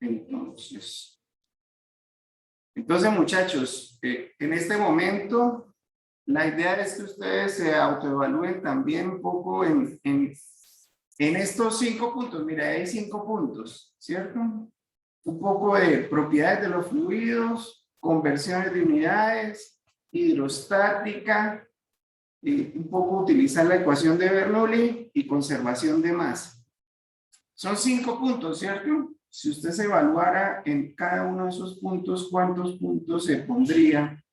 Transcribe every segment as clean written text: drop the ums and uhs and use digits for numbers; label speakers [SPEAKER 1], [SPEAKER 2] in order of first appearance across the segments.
[SPEAKER 1] Entonces muchachos, en este momento, la idea es que ustedes se autoevalúen también un poco en estos 5 puntos. Mira, hay 5 puntos, ¿cierto? Un poco de propiedades de los fluidos, conversiones de unidades, hidrostática, y un poco utilizar la ecuación de Bernoulli y conservación de masa. Son 5 puntos, ¿cierto? Si usted se evaluara en cada uno de esos puntos, ¿cuántos puntos se pondría?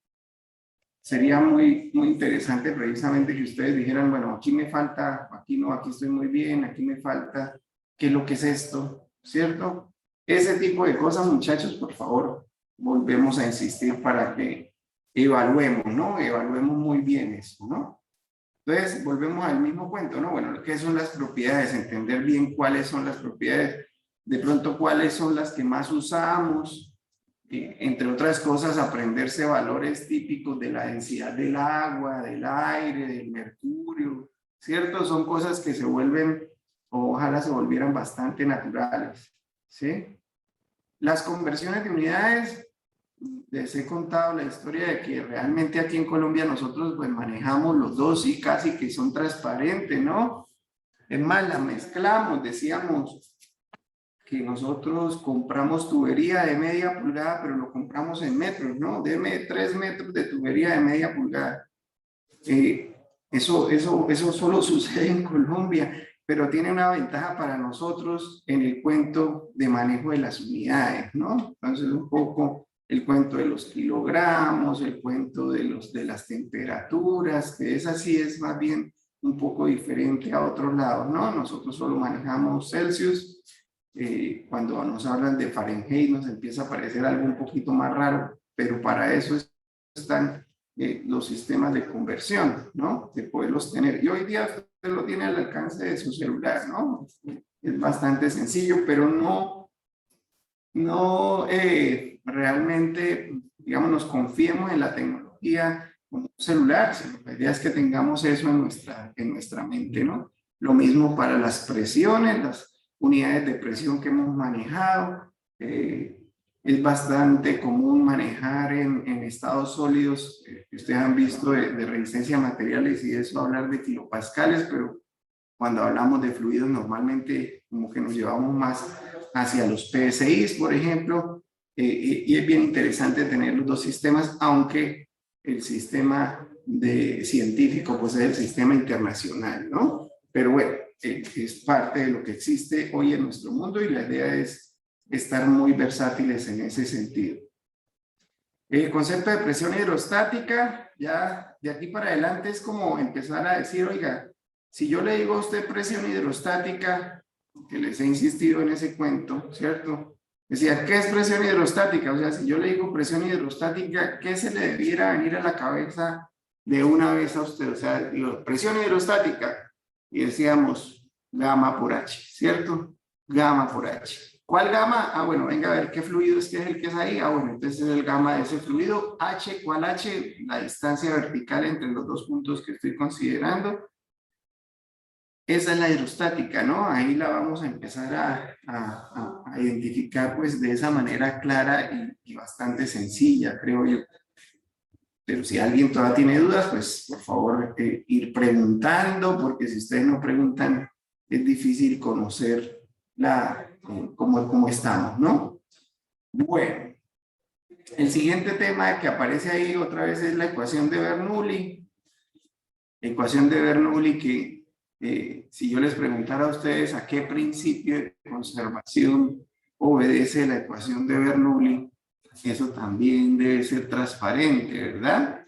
[SPEAKER 1] Sería muy interesante precisamente que ustedes dijeran, bueno, aquí me falta, aquí no, aquí estoy muy bien, aquí me falta, ¿qué es lo que es esto? ¿Cierto? Ese tipo de cosas, muchachos, por favor, volvemos a insistir para que evaluemos, ¿no? Evaluemos muy bien eso, ¿no? Entonces, volvemos al mismo cuento, ¿no? Bueno, ¿qué son las propiedades? Entender bien cuáles son las propiedades, de pronto cuáles son las que más usamos, entre otras cosas, aprenderse valores típicos de la densidad del agua, del aire, del mercurio, ¿cierto? Son cosas que se vuelven, o ojalá se volvieran bastante naturales, ¿sí? Las conversiones de unidades, les he contado la historia de que realmente aquí en Colombia nosotros pues manejamos los dos y casi que son transparentes, ¿no? Es más, la mezclamos, decíamos que nosotros compramos tubería de media pulgada, pero lo compramos en metros, ¿no? Deme 3 metros de tubería de media pulgada. Eso solo sucede en Colombia, pero tiene una ventaja para nosotros en el cuento de manejo de las unidades, ¿no? Entonces, un poco el cuento de los kilogramos, el cuento de las temperaturas, que esa sí es más bien un poco diferente a otros lados, ¿no? Nosotros solo manejamos Celsius. Cuando nos hablan de Fahrenheit nos empieza a parecer algo un poquito más raro, pero para eso están los sistemas de conversión, ¿no? De poderlos tener. Y hoy día usted lo tiene al alcance de su celular, ¿no? Es bastante sencillo, pero no realmente, digamos, nos confiemos en la tecnología como un celular, sino la idea es que tengamos eso en nuestra mente, ¿no? Lo mismo para las presiones, las unidades de presión que hemos manejado. Es bastante común manejar en estados sólidos, que ustedes han visto de resistencia a materiales y eso, hablar de kilopascales, pero cuando hablamos de fluidos normalmente como que nos llevamos más hacia los PSIs, por ejemplo, y es bien interesante tener los dos sistemas, aunque el sistema científico pues es el sistema internacional, ¿no? Pero bueno, es parte de lo que existe hoy en nuestro mundo y la idea es estar muy versátiles en ese sentido. El concepto de presión hidrostática, ya de aquí para adelante es como empezar a decir, oiga, si yo le digo a usted presión hidrostática, que les he insistido en ese cuento, ¿cierto? Decía, ¿qué es presión hidrostática? O sea, si yo le digo presión hidrostática, ¿qué se le debiera venir a la cabeza de una vez a usted? O sea, digo, presión hidrostática, y decíamos gamma por H, ¿cierto? Gamma por H. ¿Cuál gamma? Ah, bueno, venga a ver qué fluido es el que es ahí. Ah, bueno, entonces es el gamma de ese fluido. H, ¿cuál H? La distancia vertical entre los dos puntos que estoy considerando. Esa es la hidrostática, ¿no? Ahí la vamos a empezar a identificar pues de esa manera clara y bastante sencilla, creo yo. Pero si alguien todavía tiene dudas, pues por favor ir preguntando, porque si ustedes no preguntan, es difícil conocer cómo estamos, ¿no? Bueno, el siguiente tema que aparece ahí otra vez es la ecuación de Bernoulli. Ecuación de Bernoulli que si yo les preguntara a ustedes a qué principio de conservación obedece la ecuación de Bernoulli, eso también debe ser transparente, ¿verdad?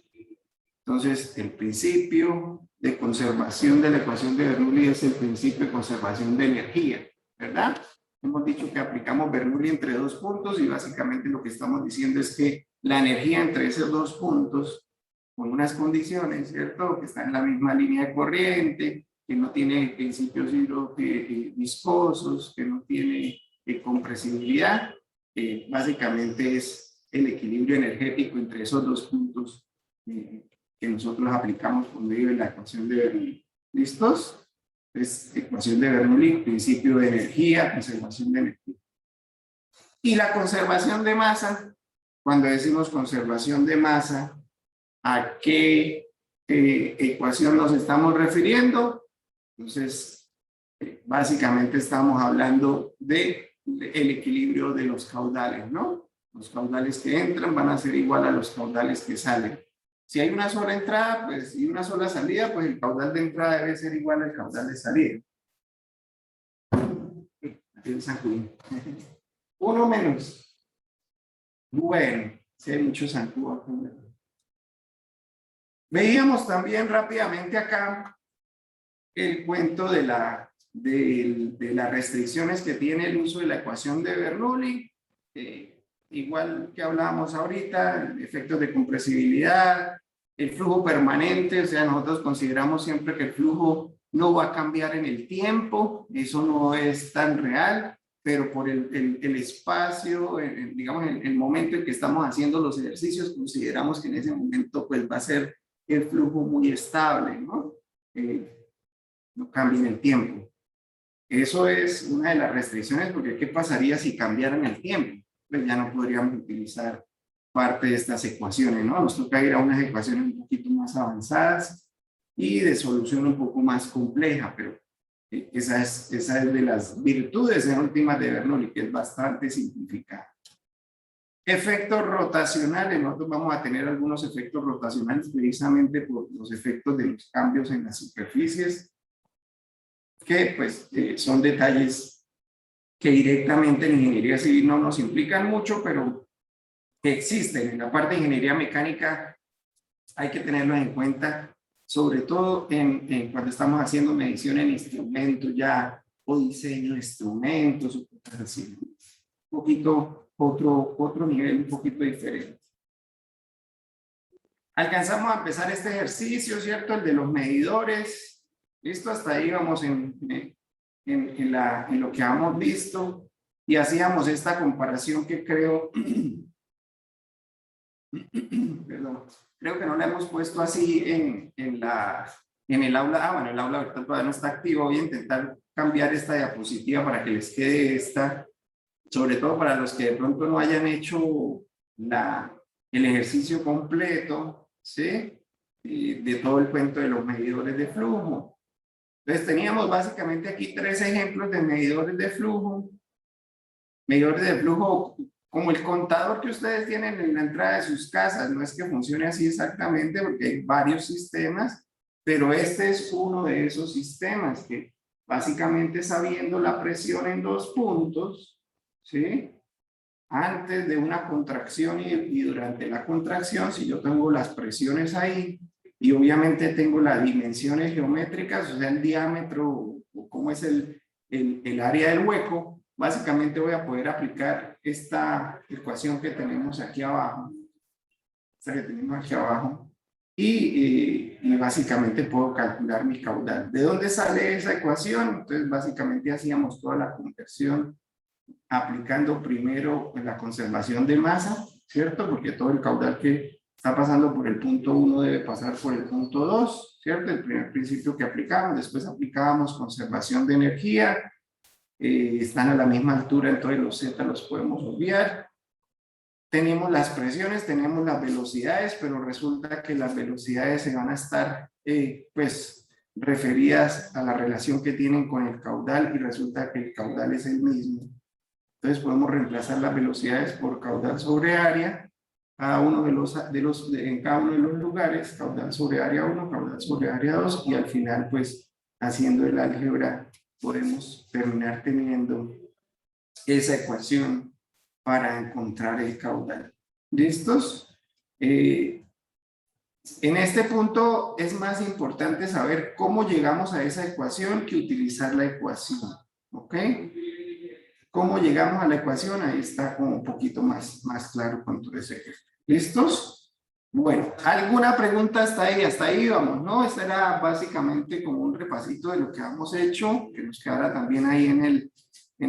[SPEAKER 1] Entonces, el principio de conservación de la ecuación de Bernoulli es el principio de conservación de energía, ¿verdad? Hemos dicho que aplicamos Bernoulli entre dos puntos y básicamente lo que estamos diciendo es que la energía entre esos dos puntos, con unas condiciones, ¿cierto? Que está en la misma línea de corriente, que no tiene principios viscosos, que no tiene compresibilidad, básicamente es el equilibrio energético entre esos dos puntos que nosotros aplicamos por medio de la ecuación de Bernoulli. ¿Listos? Es ecuación de Bernoulli, principio de energía, conservación de energía. Y la conservación de masa, cuando decimos conservación de masa, ¿a qué ecuación nos estamos refiriendo? Entonces, básicamente estamos hablando de el equilibrio de los caudales, ¿no? Los caudales que entran van a ser igual a los caudales que salen. Si hay una sola entrada, pues, y una sola salida, pues el caudal de entrada debe ser igual al caudal de salida. Uno menos. Bueno, si hay muchos zancudos. Veíamos también rápidamente acá el cuento de las restricciones que tiene el uso de la ecuación de Bernoulli. Igual que hablábamos ahorita, efectos de compresibilidad, el flujo permanente, o sea, nosotros consideramos siempre que el flujo no va a cambiar en el tiempo, eso no es tan real, pero por el espacio, digamos, el momento en que estamos haciendo los ejercicios, consideramos que en ese momento pues va a ser el flujo muy estable, ¿no? No cambia en el tiempo. Eso es una de las restricciones, porque ¿qué pasaría si cambiara en el tiempo? Pues ya no podríamos utilizar parte de estas ecuaciones, ¿no? Nos toca ir a unas ecuaciones un poquito más avanzadas y de solución un poco más compleja, pero esa es de las virtudes en últimas de Bernoulli, que es bastante simplificada. Efectos rotacionales, nosotros vamos a tener algunos efectos rotacionales precisamente por los efectos de los cambios en las superficies, que pues son detalles que directamente en ingeniería civil no nos implican mucho, pero que existen. En la parte de ingeniería mecánica hay que tenerlos en cuenta, sobre todo cuando estamos haciendo medición en instrumentos ya, o diseño de instrumentos, o cosas así. Un poquito, otro nivel un poquito diferente. Alcanzamos a empezar este ejercicio, ¿cierto? El de los medidores. Listo, hasta ahí vamos en lo que hemos visto y hacíamos esta comparación que creo, perdón, creo que no la hemos puesto así en el aula. Bueno, el aula ahorita todavía no está activo. Voy a intentar cambiar esta diapositiva para que les quede esta, sobre todo para los que de pronto no hayan hecho el ejercicio completo, ¿sí? De todo el cuento de los medidores de flujo. Entonces teníamos básicamente aquí 3 ejemplos de medidores de flujo. Medidores de flujo como el contador que ustedes tienen en la entrada de sus casas. No es que funcione así exactamente porque hay varios sistemas, pero este es uno de esos sistemas que básicamente sabiendo la presión en 2 puntos, ¿sí? Antes de una contracción y durante la contracción, si yo tengo las presiones ahí, y obviamente tengo las dimensiones geométricas, o sea, el diámetro, o cómo es el área del hueco, básicamente voy a poder aplicar esta ecuación que tenemos aquí abajo, y básicamente puedo calcular mi caudal. ¿De dónde sale esa ecuación? Entonces, básicamente hacíamos toda la conversión aplicando primero la conservación de masa, ¿cierto? Porque todo el caudal que está pasando por el punto 1 debe pasar por el punto 2, ¿cierto? El primer principio que aplicamos, después aplicábamos conservación de energía, están a la misma altura, entonces los z los podemos obviar. Tenemos las presiones, tenemos las velocidades, pero resulta que las velocidades se van a estar, pues, referidas a la relación que tienen con el caudal y resulta que el caudal es el mismo. Entonces podemos reemplazar las velocidades por caudal sobre área, cada uno en cada uno de los lugares, caudal sobre área 1, caudal sobre área 2, y al final, pues, haciendo el álgebra, podemos terminar teniendo esa ecuación para encontrar el caudal. ¿Listos? En este punto es más importante saber cómo llegamos a esa ecuación que utilizar la ecuación. ¿Ok? ¿Cómo llegamos a la ecuación? Ahí está como un poquito más claro con todo ese ejemplo. ¿Listos? Bueno, ¿alguna pregunta hasta ahí? Hasta ahí vamos, ¿no? Este era básicamente como un repasito de lo que hemos hecho, que nos quedará también ahí en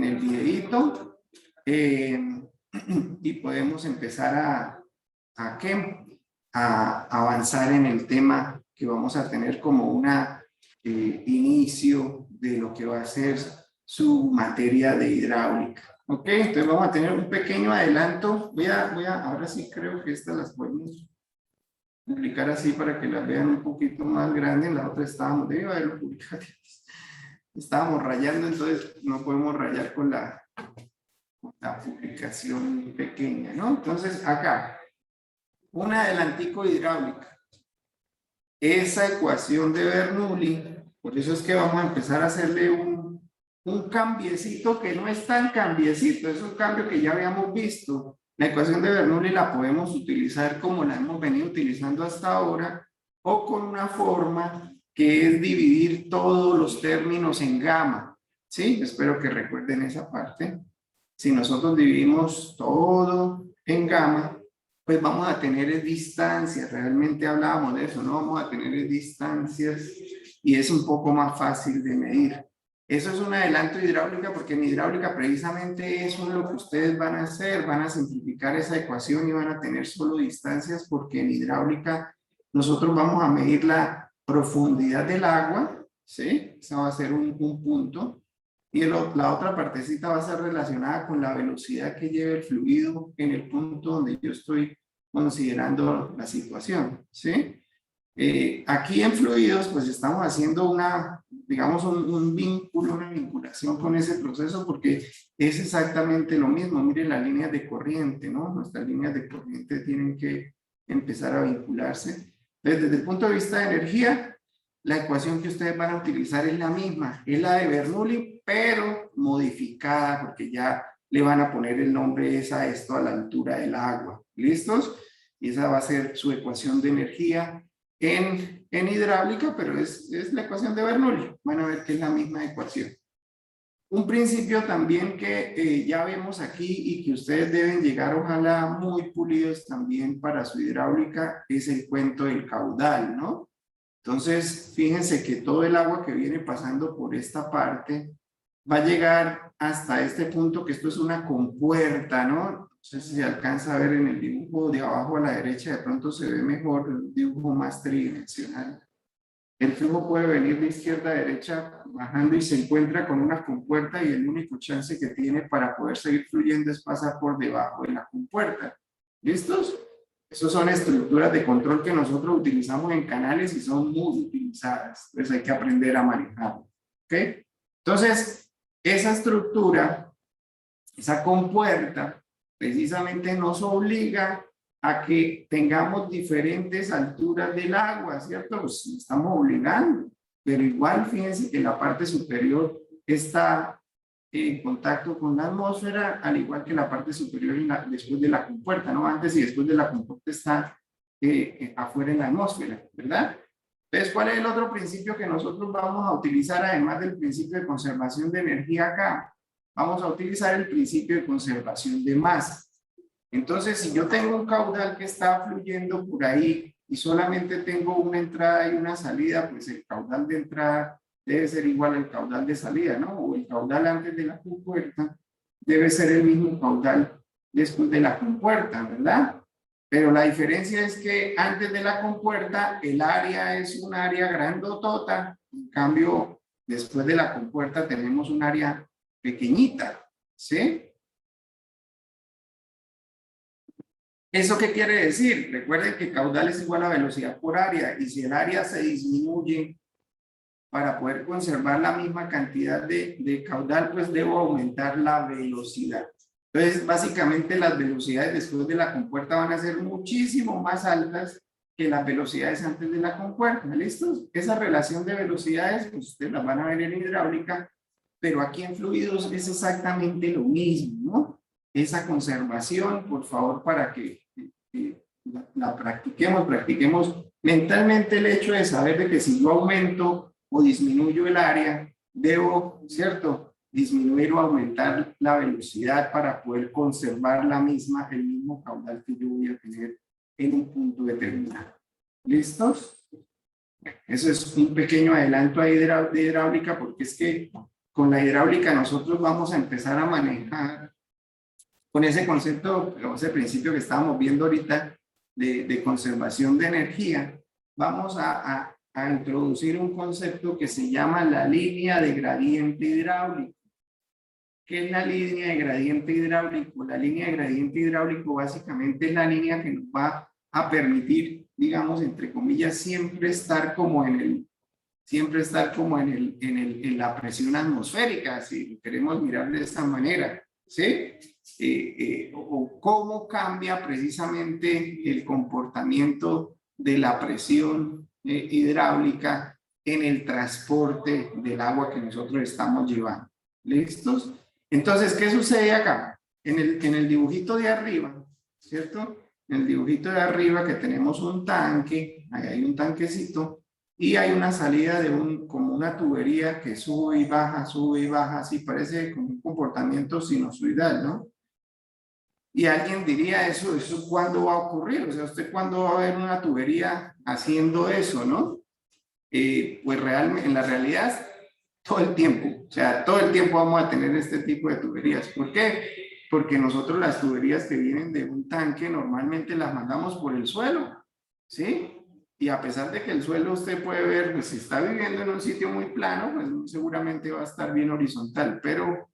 [SPEAKER 1] el videíto. Y podemos empezar a avanzar en el tema que vamos a tener como una inicio de lo que va a ser su materia de hidráulica. Ok, entonces vamos a tener un pequeño adelanto. Ahora sí creo que estas las podemos publicar así para que las vean un poquito más grande. En la otra debí haberlo publicado. Estábamos rayando, entonces no podemos rayar con la publicación pequeña, ¿no? Entonces acá, un adelantico hidráulica. Esa ecuación de Bernoulli, por eso es que vamos a empezar a hacerle un cambiecito que no es tan cambiecito, es un cambio que ya habíamos visto. La ecuación de Bernoulli la podemos utilizar como la hemos venido utilizando hasta ahora, o con una forma que es dividir todos los términos en gamma. ¿Sí? Espero que recuerden esa parte. Si nosotros dividimos todo en gamma, pues vamos a tener distancias. Realmente hablábamos de eso, ¿no? Vamos a tener distancias y es un poco más fácil de medir. Eso es un adelanto hidráulica, porque en hidráulica precisamente eso es lo que ustedes van a hacer, van a simplificar esa ecuación y van a tener solo distancias, porque en hidráulica nosotros vamos a medir la profundidad del agua, ¿sí? Esa va a ser un punto. Y la otra partecita va a ser relacionada con la velocidad que lleve el fluido en el punto donde yo estoy considerando la situación, ¿sí? Aquí en fluidos, pues estamos haciendo digamos, un vínculo, una vinculación con ese proceso, porque es exactamente lo mismo. Miren las líneas de corriente, ¿no? Nuestras líneas de corriente tienen que empezar a vincularse. Entonces, desde el punto de vista de energía, la ecuación que ustedes van a utilizar es la misma, es la de Bernoulli, pero modificada, porque ya le van a poner el nombre a esto a la altura del agua. ¿Listos? Y esa va a ser su ecuación de energía en hidráulica, pero es la ecuación de Bernoulli. Van a ver que es la misma ecuación. Un principio también que ya vemos aquí y que ustedes deben llegar, ojalá, muy pulidos también para su hidráulica, es el cuento del caudal, ¿no? Entonces, fíjense que todo el agua que viene pasando por esta parte va a llegar hasta este punto, que esto es una compuerta, ¿no? No sé si se alcanza a ver en el dibujo de abajo a la derecha, de pronto se ve mejor, el dibujo más tridimensional. El flujo puede venir de izquierda a derecha bajando y se encuentra con una compuerta, y el único chance que tiene para poder seguir fluyendo es pasar por debajo de la compuerta. ¿Listos? Esas son estructuras de control que nosotros utilizamos en canales y son muy utilizadas. Entonces hay que aprender a manejarlo. ¿Ok? Entonces, esa estructura, esa compuerta, precisamente nos obliga a que tengamos diferentes alturas del agua, ¿cierto? Pues estamos obligando, pero igual fíjense que la parte superior está en contacto con la atmósfera, al igual que la parte superior después de la compuerta, ¿no? Antes y después de la compuerta está afuera en la atmósfera, ¿verdad? Entonces, ¿cuál es el otro principio que nosotros vamos a utilizar, además del principio de conservación de energía acá? Vamos a utilizar el principio de conservación de masa. Entonces, si yo tengo un caudal que está fluyendo por ahí y solamente tengo una entrada y una salida, pues el caudal de entrada debe ser igual al caudal de salida, ¿no? O el caudal antes de la compuerta debe ser el mismo caudal después de la compuerta, ¿verdad? Pero la diferencia es que antes de la compuerta el área es un área grandotota, en cambio después de la compuerta tenemos un área pequeñita, ¿sí? ¿Eso qué quiere decir? Recuerden que caudal es igual a velocidad por área, y si el área se disminuye, para poder conservar la misma cantidad de caudal, pues debo aumentar la velocidad. Entonces, básicamente las velocidades después de la compuerta van a ser muchísimo más altas que las velocidades antes de la compuerta. ¿Listos? Esa relación de velocidades, pues ustedes las van a ver en hidráulica, pero aquí en fluidos es exactamente lo mismo, ¿no? Esa conservación, por favor, para que la practiquemos mentalmente el hecho de saber de que si yo aumento o disminuyo el área, debo, ¿cierto?, disminuir o aumentar la velocidad para poder conservar el mismo caudal que yo voy a tener en un punto determinado. ¿Listos? Eso es un pequeño adelanto ahí de hidráulica, porque es que con la hidráulica nosotros vamos a empezar a manejar con ese concepto, o ese principio que estábamos viendo ahorita de conservación de energía. Vamos a introducir un concepto que se llama la línea de gradiente hidráulico. ¿Qué es la línea de gradiente hidráulico? La línea de gradiente hidráulico básicamente es la línea que nos va a permitir, digamos, entre comillas, siempre estar como en la presión atmosférica, si lo queremos mirar de esta manera, ¿sí? O cómo cambia precisamente el comportamiento de la presión hidráulica en el transporte del agua que nosotros estamos llevando. ¿Listos? Entonces, ¿qué sucede acá? En el dibujito de arriba, ¿cierto? En el dibujito de arriba que tenemos un tanque, ahí hay un tanquecito, y hay una salida de como una tubería que sube y baja, así parece como un comportamiento sinusoidal, ¿no? Y alguien diría, ¿eso cuándo va a ocurrir? O sea, ¿usted cuándo va a ver una tubería haciendo eso, no? Pues realmente, en la realidad, todo el tiempo. O sea, todo el tiempo vamos a tener este tipo de tuberías. ¿Por qué? Porque nosotros las tuberías que vienen de un tanque normalmente las mandamos por el suelo, ¿sí? Y a pesar de que el suelo usted puede ver, pues si está viviendo en un sitio muy plano, pues seguramente va a estar bien horizontal, pero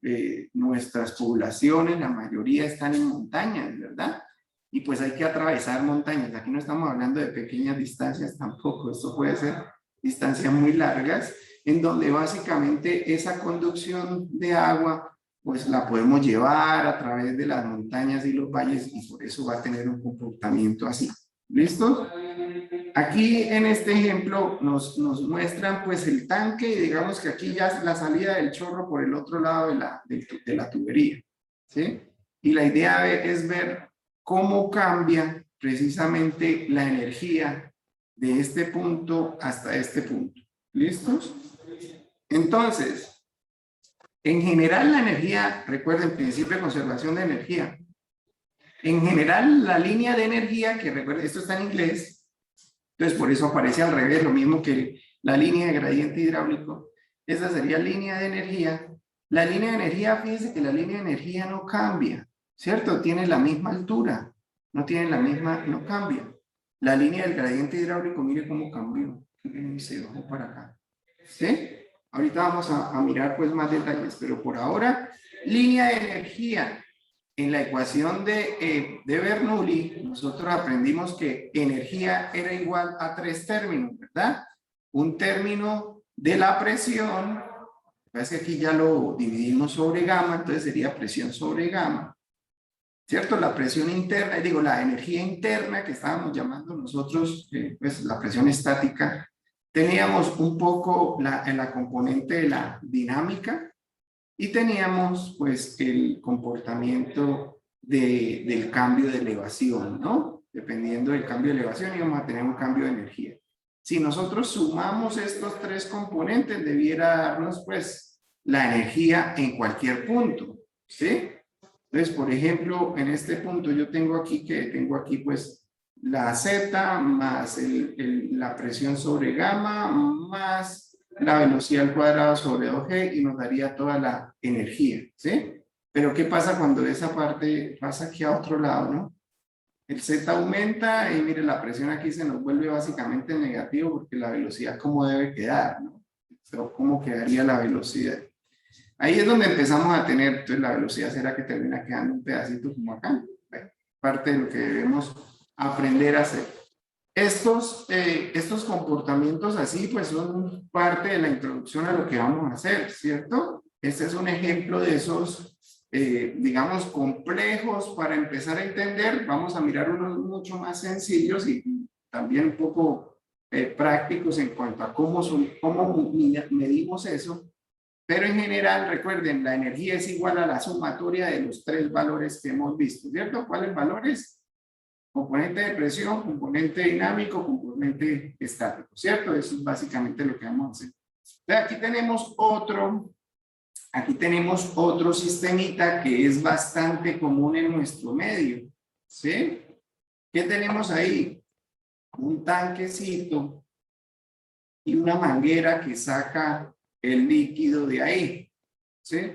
[SPEAKER 1] nuestras poblaciones, la mayoría están en montañas, ¿verdad? Y pues hay que atravesar montañas. Aquí no estamos hablando de pequeñas distancias tampoco, esto puede ser distancias muy largas, en donde básicamente esa conducción de agua, pues la podemos llevar a través de las montañas y los valles y por eso va a tener un comportamiento así. ¿Listo? Aquí en este ejemplo nos muestran pues el tanque y digamos que aquí ya es la salida del chorro por el otro lado de la tubería, ¿sí? Y la idea es ver cómo cambia precisamente la energía de este punto hasta este punto. ¿Listos? Entonces, en general la energía, recuerden, principio de conservación de energía. En general la línea de energía, que recuerden, esto está en inglés, entonces por eso aparece al revés, lo mismo que la línea de gradiente hidráulico. Esa sería línea de energía. La línea de energía, fíjense que la línea de energía no cambia, ¿cierto? Tiene la misma altura, no tiene la misma, no cambia. La línea del gradiente hidráulico, mire cómo cambió. Se bajó para acá. ¿Sí? Ahorita vamos a mirar pues más detalles, pero por ahora, línea de energía. En la ecuación de Bernoulli, nosotros aprendimos que energía era igual a tres términos, ¿verdad? Un término de la presión, parece que aquí ya lo dividimos sobre gamma, entonces sería presión sobre gamma, ¿cierto? La presión interna, digo, la energía interna que estábamos llamando nosotros, pues la presión estática. Teníamos un poco en la componente de la dinámica y teníamos pues el comportamiento del cambio de elevación, ¿no? Dependiendo del cambio de elevación íbamos a tener un cambio de energía. Si nosotros sumamos estos tres componentes, debiera darnos pues la energía en cualquier punto, ¿sí? Entonces, por ejemplo, en este punto yo tengo aquí pues la Z más la presión sobre gamma más la velocidad al cuadrado sobre 2G y nos daría toda la energía, ¿sí? Pero ¿qué pasa cuando esa parte pasa aquí a otro lado, no? El Z aumenta y mire, la presión aquí se nos vuelve básicamente negativo porque la velocidad cómo debe quedar, ¿no? O cómo quedaría la velocidad. Ahí es donde empezamos a tener, entonces la velocidad será que termina quedando un pedacito como acá. Bueno, parte de lo que debemos aprender a hacer. Estos comportamientos así pues son parte de la introducción a lo que vamos a hacer, ¿cierto? Este es un ejemplo de esos, digamos, complejos para empezar a entender. Vamos a mirar unos mucho más sencillos y también un poco prácticos en cuanto a cómo medimos eso. Pero en general, recuerden, la energía es igual a la sumatoria de los tres valores que hemos visto, ¿cierto? ¿Cuáles valores? Componente de presión, componente dinámico, componente estático, ¿cierto? Eso es básicamente lo que vamos a hacer. Entonces, aquí tenemos otro sistemita que es bastante común en nuestro medio, ¿sí? ¿Qué tenemos ahí? Un tanquecito y una manguera que saca el líquido de ahí, ¿sí?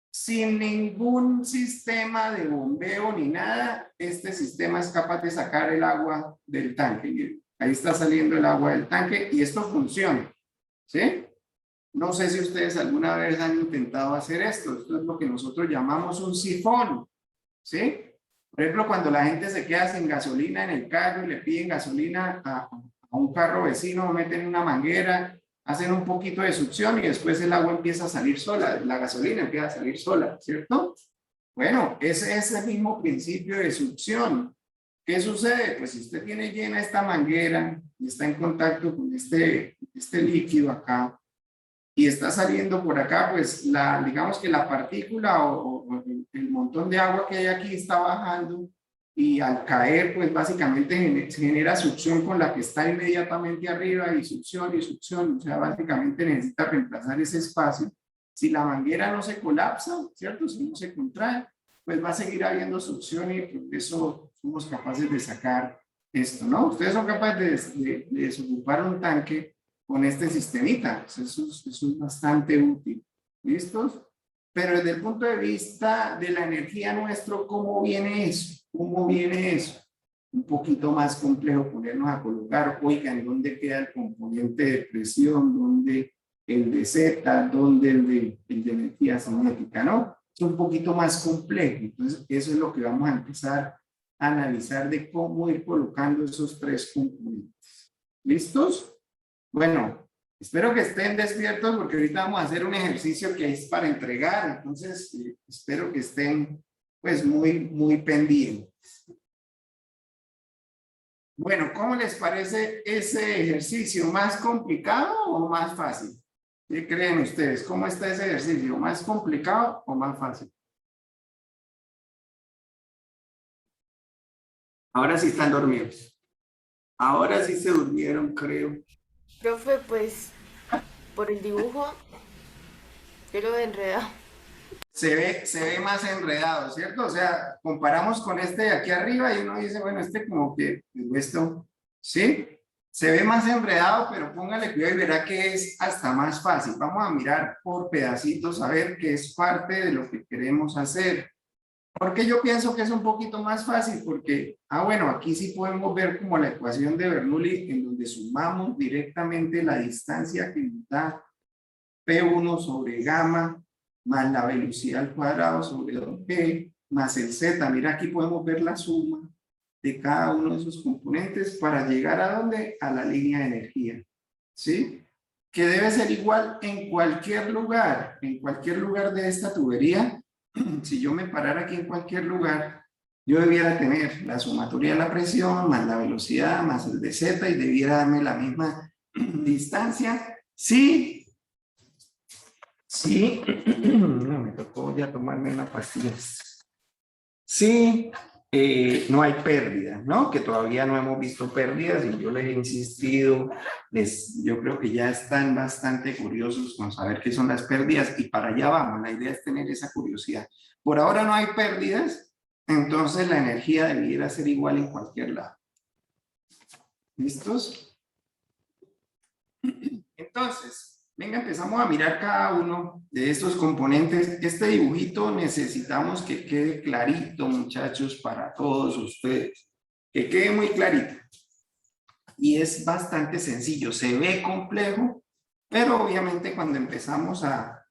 [SPEAKER 1] Sin ningún sistema de bombeo ni nada, este sistema es capaz de sacar el agua del tanque. Ahí está saliendo el agua del tanque y esto funciona, ¿sí? No sé si ustedes alguna vez han intentado hacer esto. Esto es lo que nosotros llamamos un sifón, ¿sí? Por ejemplo, cuando la gente se queda sin gasolina en el carro y le piden gasolina a un carro vecino, meten una manguera, hacen un poquito de succión y después el agua empieza a salir sola, la gasolina empieza a salir sola, ¿cierto? Bueno, ese es el mismo principio de succión. ¿Qué sucede? Pues si usted tiene llena esta manguera y está en contacto con este líquido acá y está saliendo por acá, pues digamos que la partícula o el montón de agua que hay aquí está bajando y al caer, pues básicamente se genera succión con la que está inmediatamente arriba y succión, o sea, básicamente necesita reemplazar ese espacio. Si la manguera no se colapsa, ¿cierto? Si no se contrae, pues va a seguir habiendo succión y por eso somos capaces de sacar esto, ¿no? Ustedes son capaces de desocupar un tanque con este sistemita, eso es bastante útil, ¿listos? Pero desde el punto de vista de la energía nuestro, ¿cómo viene eso? ¿Cómo viene eso? Un poquito más complejo ponernos a colocar, oigan, ¿dónde queda el componente de presión? ¿Dónde el de Z? ¿Dónde el de energía cinética? ¿No? Es un poquito más complejo, entonces eso es lo que vamos a empezar a analizar de cómo ir colocando esos tres componentes. ¿Listos? Bueno, espero que estén despiertos porque ahorita vamos a hacer un ejercicio que es para entregar, entonces espero que estén pues muy pendientes. Bueno, ¿cómo les parece ese ejercicio? ¿Más complicado o más fácil? ¿Qué creen ustedes? ¿Cómo está ese ejercicio? ¿Más complicado o más fácil? Ahora sí están dormidos. Ahora sí se durmieron, creo.
[SPEAKER 2] Profe, pues por el dibujo, yo lo he enredado.
[SPEAKER 1] Se ve más enredado, ¿cierto? O sea, comparamos con este de aquí arriba y uno dice, bueno, este como que esto, ¿sí? Se ve más enredado, pero póngale cuidado y verá que es hasta más fácil. Vamos a mirar por pedacitos a ver qué es parte de lo que queremos hacer. Porque yo pienso que es un poquito más fácil, porque, bueno, aquí sí podemos ver como la ecuación de Bernoulli, en donde sumamos directamente la distancia que nos da P1 sobre gamma más la velocidad al cuadrado sobre 2P más el Z. Mira, aquí podemos ver la suma de cada uno de esos componentes para llegar a dónde? A la línea de energía. ¿Sí? Que debe ser igual en cualquier lugar de esta tubería. Si yo me parara aquí en cualquier lugar, yo debiera tener la sumatoria de la presión más la velocidad más el de Z y debiera darme la misma distancia. Sí, sí, no, me tocó ya tomarme una pastilla. Sí, no hay pérdidas, ¿no? Que todavía no hemos visto pérdidas y yo les he insistido, yo creo que ya están bastante curiosos con saber qué son las pérdidas y para allá vamos, la idea es tener esa curiosidad. Por ahora no hay pérdidas, entonces la energía debiera ser igual en cualquier lado. ¿Listos? Entonces, venga, empezamos a mirar cada uno de estos componentes. Este dibujito necesitamos que quede clarito, muchachos, para todos ustedes. Que quede muy clarito. Y es bastante sencillo. Se ve complejo, pero obviamente cuando empezamos a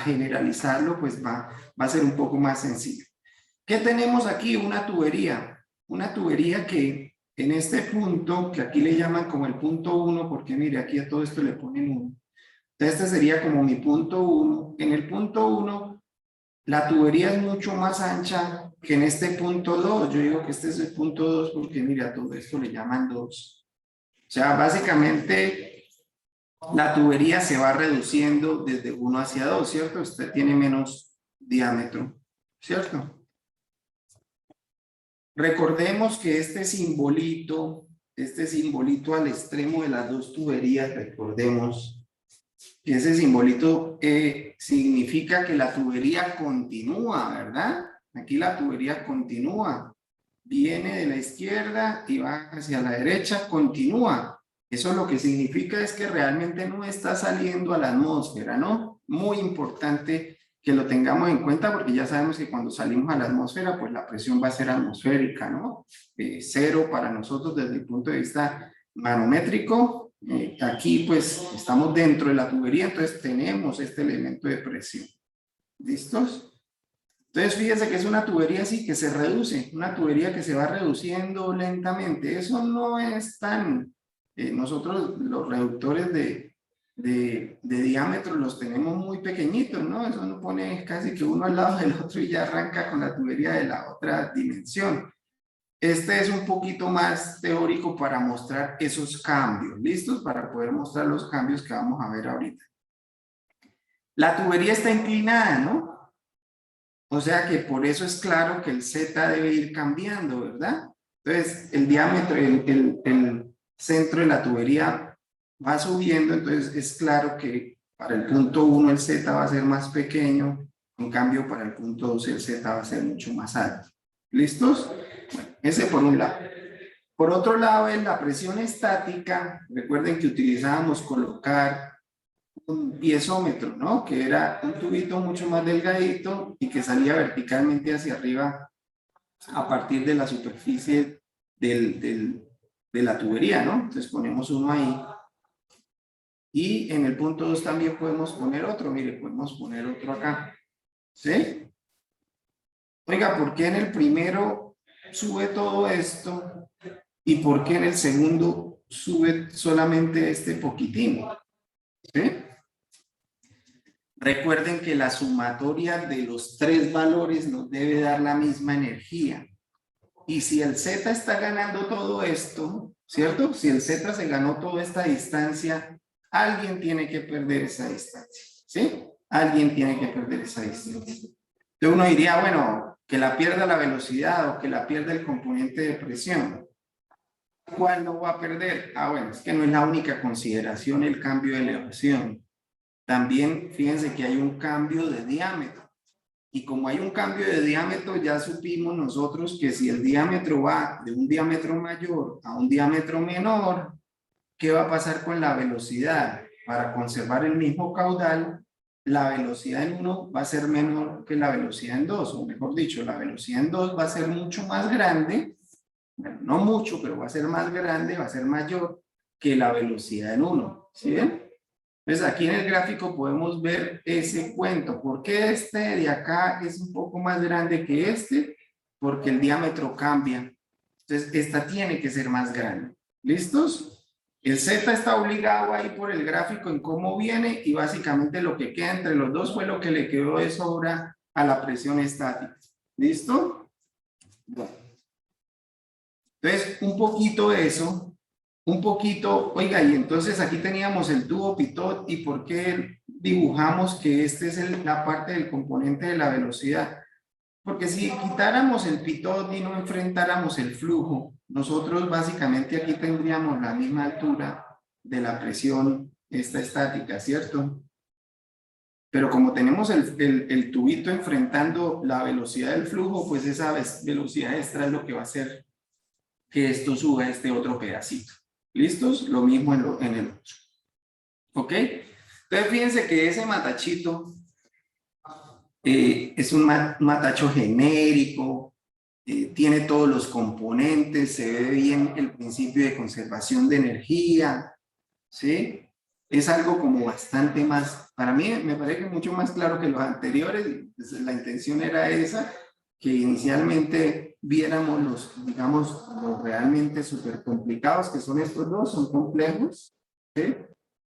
[SPEAKER 1] generalizarlo, pues va a ser un poco más sencillo. ¿Qué tenemos aquí? Una tubería. Una tubería que en este punto, que aquí le llaman como el punto 1, porque mire, aquí a todo esto le ponen 1. Entonces este sería como mi punto 1. En el punto 1, la tubería es mucho más ancha que en este punto 2. Yo digo que este es el punto 2 porque mire, a todo esto le llaman 2. O sea, básicamente la tubería se va reduciendo desde 1 hacia 2, ¿cierto? Usted tiene menos diámetro, ¿cierto? Recordemos que este simbolito al extremo de las dos tuberías, recordemos que ese simbolito significa que la tubería continúa, ¿verdad? Aquí la tubería continúa, viene de la izquierda y va hacia la derecha, continúa. Eso lo que significa es que realmente no está saliendo a la atmósfera, ¿no? Muy importante que lo tengamos en cuenta porque ya sabemos que cuando salimos a la atmósfera, pues la presión va a ser atmosférica, ¿no? Cero para nosotros desde el punto de vista manométrico aquí pues estamos dentro de la tubería, entonces tenemos este elemento de presión. ¿Listos? Entonces fíjense que es una tubería así que se reduce, una tubería que se va reduciendo lentamente. Eso no es tan... nosotros los reductores de diámetro los tenemos muy pequeñitos, ¿no? Eso no pone casi que uno al lado del otro y ya arranca con la tubería de la otra dimensión. Este es un poquito más teórico para mostrar esos cambios, ¿listos? Para poder mostrar los cambios que vamos a ver ahorita. La tubería está inclinada, ¿no? O sea que por eso es claro que el Z debe ir cambiando, ¿verdad? Entonces, el diámetro, el centro de la tubería va subiendo, entonces es claro que para el punto 1 el Z va a ser más pequeño, en cambio para el punto 2 el Z va a ser mucho más alto. ¿Listos? Bueno, ese por un lado. Por otro lado, en la presión estática, recuerden que utilizábamos colocar un piezómetro, ¿no? Que era un tubito mucho más delgadito y que salía verticalmente hacia arriba a partir de la superficie de la tubería, ¿no? Entonces ponemos uno ahí. Y en el punto 2 también podemos poner otro, mire, podemos poner otro acá. ¿Sí? Oiga, ¿por qué en el primero sube todo esto y por qué en el segundo sube solamente este poquitín? ¿Sí? Recuerden que la sumatoria de los tres valores nos debe dar la misma energía. Y si el Z está ganando todo esto, ¿cierto? Si el Z se ganó toda esta distancia, alguien tiene que perder esa distancia, ¿sí? Alguien tiene que perder esa distancia. Entonces uno diría, bueno, que la pierda la velocidad o que la pierda el componente de presión. ¿Cuál no va a perder? Ah, bueno, es que no es la única consideración el cambio de elevación. También fíjense que hay un cambio de diámetro. Y como hay un cambio de diámetro, ya supimos nosotros que si el diámetro va de un diámetro mayor a un diámetro menor, ¿qué va a pasar con la velocidad? Para conservar el mismo caudal, la velocidad en 1 va a ser menor que la velocidad en 2, o mejor dicho, la velocidad en 2 va a ser mucho más grande, bueno, no mucho, pero va a ser más grande, va a ser mayor que la velocidad en 1, ¿sí ven? Entonces aquí en el gráfico podemos ver ese cuento. ¿Por qué este de acá es un poco más grande que este? Porque el diámetro cambia. Entonces esta tiene que ser más grande. ¿Listos? El Z está obligado ahí por el gráfico en cómo viene y básicamente lo que queda entre los dos fue lo que le quedó de sobra a la presión estática. ¿Listo? Bueno. Entonces un poquito eso. Un poquito, oiga, y entonces aquí teníamos el tubo pitot y por qué dibujamos que este es la parte del componente de la velocidad. Porque si quitáramos el pitot y no enfrentáramos el flujo, nosotros básicamente aquí tendríamos la misma altura de la presión esta estática, ¿cierto? Pero como tenemos el tubito enfrentando la velocidad del flujo, pues esa velocidad extra es lo que va a hacer que esto suba este otro pedacito. ¿Listos? Lo mismo en el otro. ¿Ok? Entonces fíjense que ese matachito es un matacho genérico, tiene todos los componentes, se ve bien el principio de conservación de energía, ¿sí? Es algo como bastante más, para mí me parece mucho más claro que los anteriores, pues la intención era esa, que inicialmente viéramos los, digamos, los realmente súper complicados, que son estos dos, son complejos, ¿sí?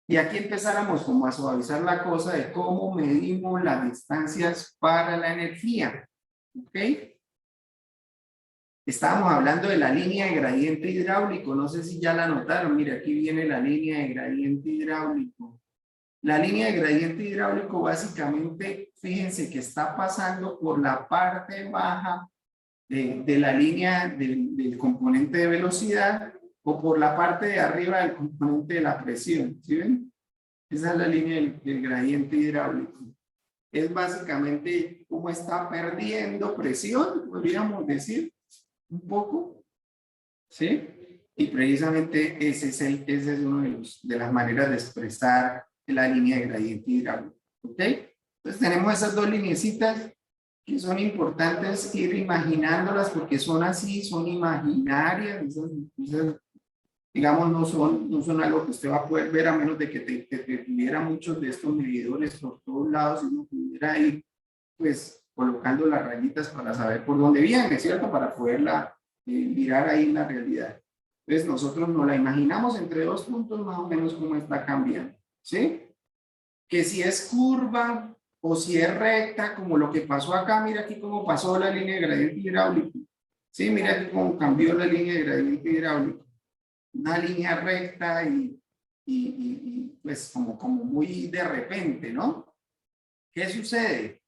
[SPEAKER 1] Y aquí empezáramos como a suavizar la cosa de cómo medimos las distancias para la energía, ¿ok? Estábamos hablando de la línea de gradiente hidráulico, no sé si ya la notaron, mire, aquí viene la línea de gradiente hidráulico. La línea de gradiente hidráulico básicamente, fíjense que está pasando por la parte baja de la línea del componente de velocidad o por la parte de arriba del componente de la presión, ¿sí ven? Esa es la línea del gradiente hidráulico. Es básicamente cómo está perdiendo presión, podríamos decir, un poco, ¿sí? Y precisamente ese es uno de las maneras de expresar la línea de gradiente hidráulico, ¿ok? Entonces tenemos esas dos lineecitas que son importantes ir imaginándolas porque son así, son imaginarias, esas digamos, no son algo que usted va a poder ver a menos de que tuviera muchos de estos medidores por todos lados y no pudiera ir, pues, colocando las rayitas para saber por dónde viene, ¿cierto? Para poderla mirar ahí en la realidad. Entonces, nosotros nos la imaginamos entre dos puntos más o menos cómo está cambiando, ¿sí? Que si es curva o si es recta, como lo que pasó acá, mira aquí cómo pasó la línea de gradiente hidráulico, ¿sí? Mira aquí cómo cambió la línea de gradiente hidráulico. Una línea recta y pues como muy de repente, ¿no? ¿Qué sucede?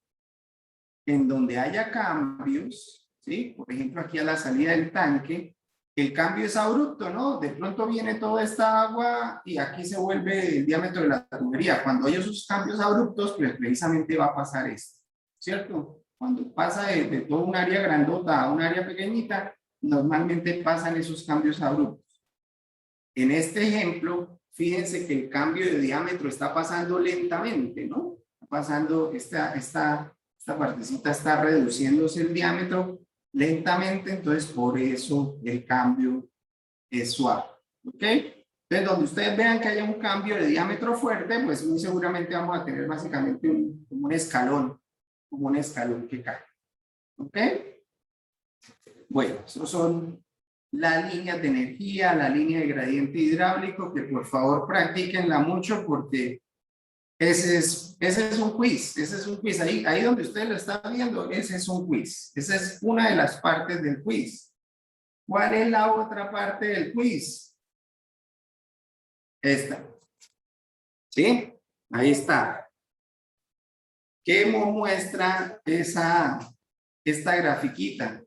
[SPEAKER 1] En donde haya cambios, ¿sí? Por ejemplo, aquí a la salida del tanque, el cambio es abrupto, ¿no? De pronto viene toda esta agua y aquí se vuelve el diámetro de la tubería. Cuando hay esos cambios abruptos, pues precisamente va a pasar esto, ¿cierto? Cuando pasa de todo un área grandota a un área pequeñita, normalmente pasan esos cambios abruptos. En este ejemplo, fíjense que el cambio de diámetro está pasando lentamente, ¿no? Está pasando, esta partecita está reduciéndose el diámetro lentamente, entonces por eso el cambio es suave, ¿ok? Entonces, donde ustedes vean que haya un cambio de diámetro fuerte, pues muy seguramente vamos a tener básicamente como un escalón que cae, ¿ok? Bueno, esos son las líneas de energía, la línea de gradiente hidráulico, que por favor practíquenla mucho porque ese es un quiz, ahí donde usted lo está viendo, ese es un quiz, esa es una de las partes del quiz. ¿Cuál es la otra parte del quiz? Esta, ¿sí? Ahí está. ¿Qué muestra esta grafiquita?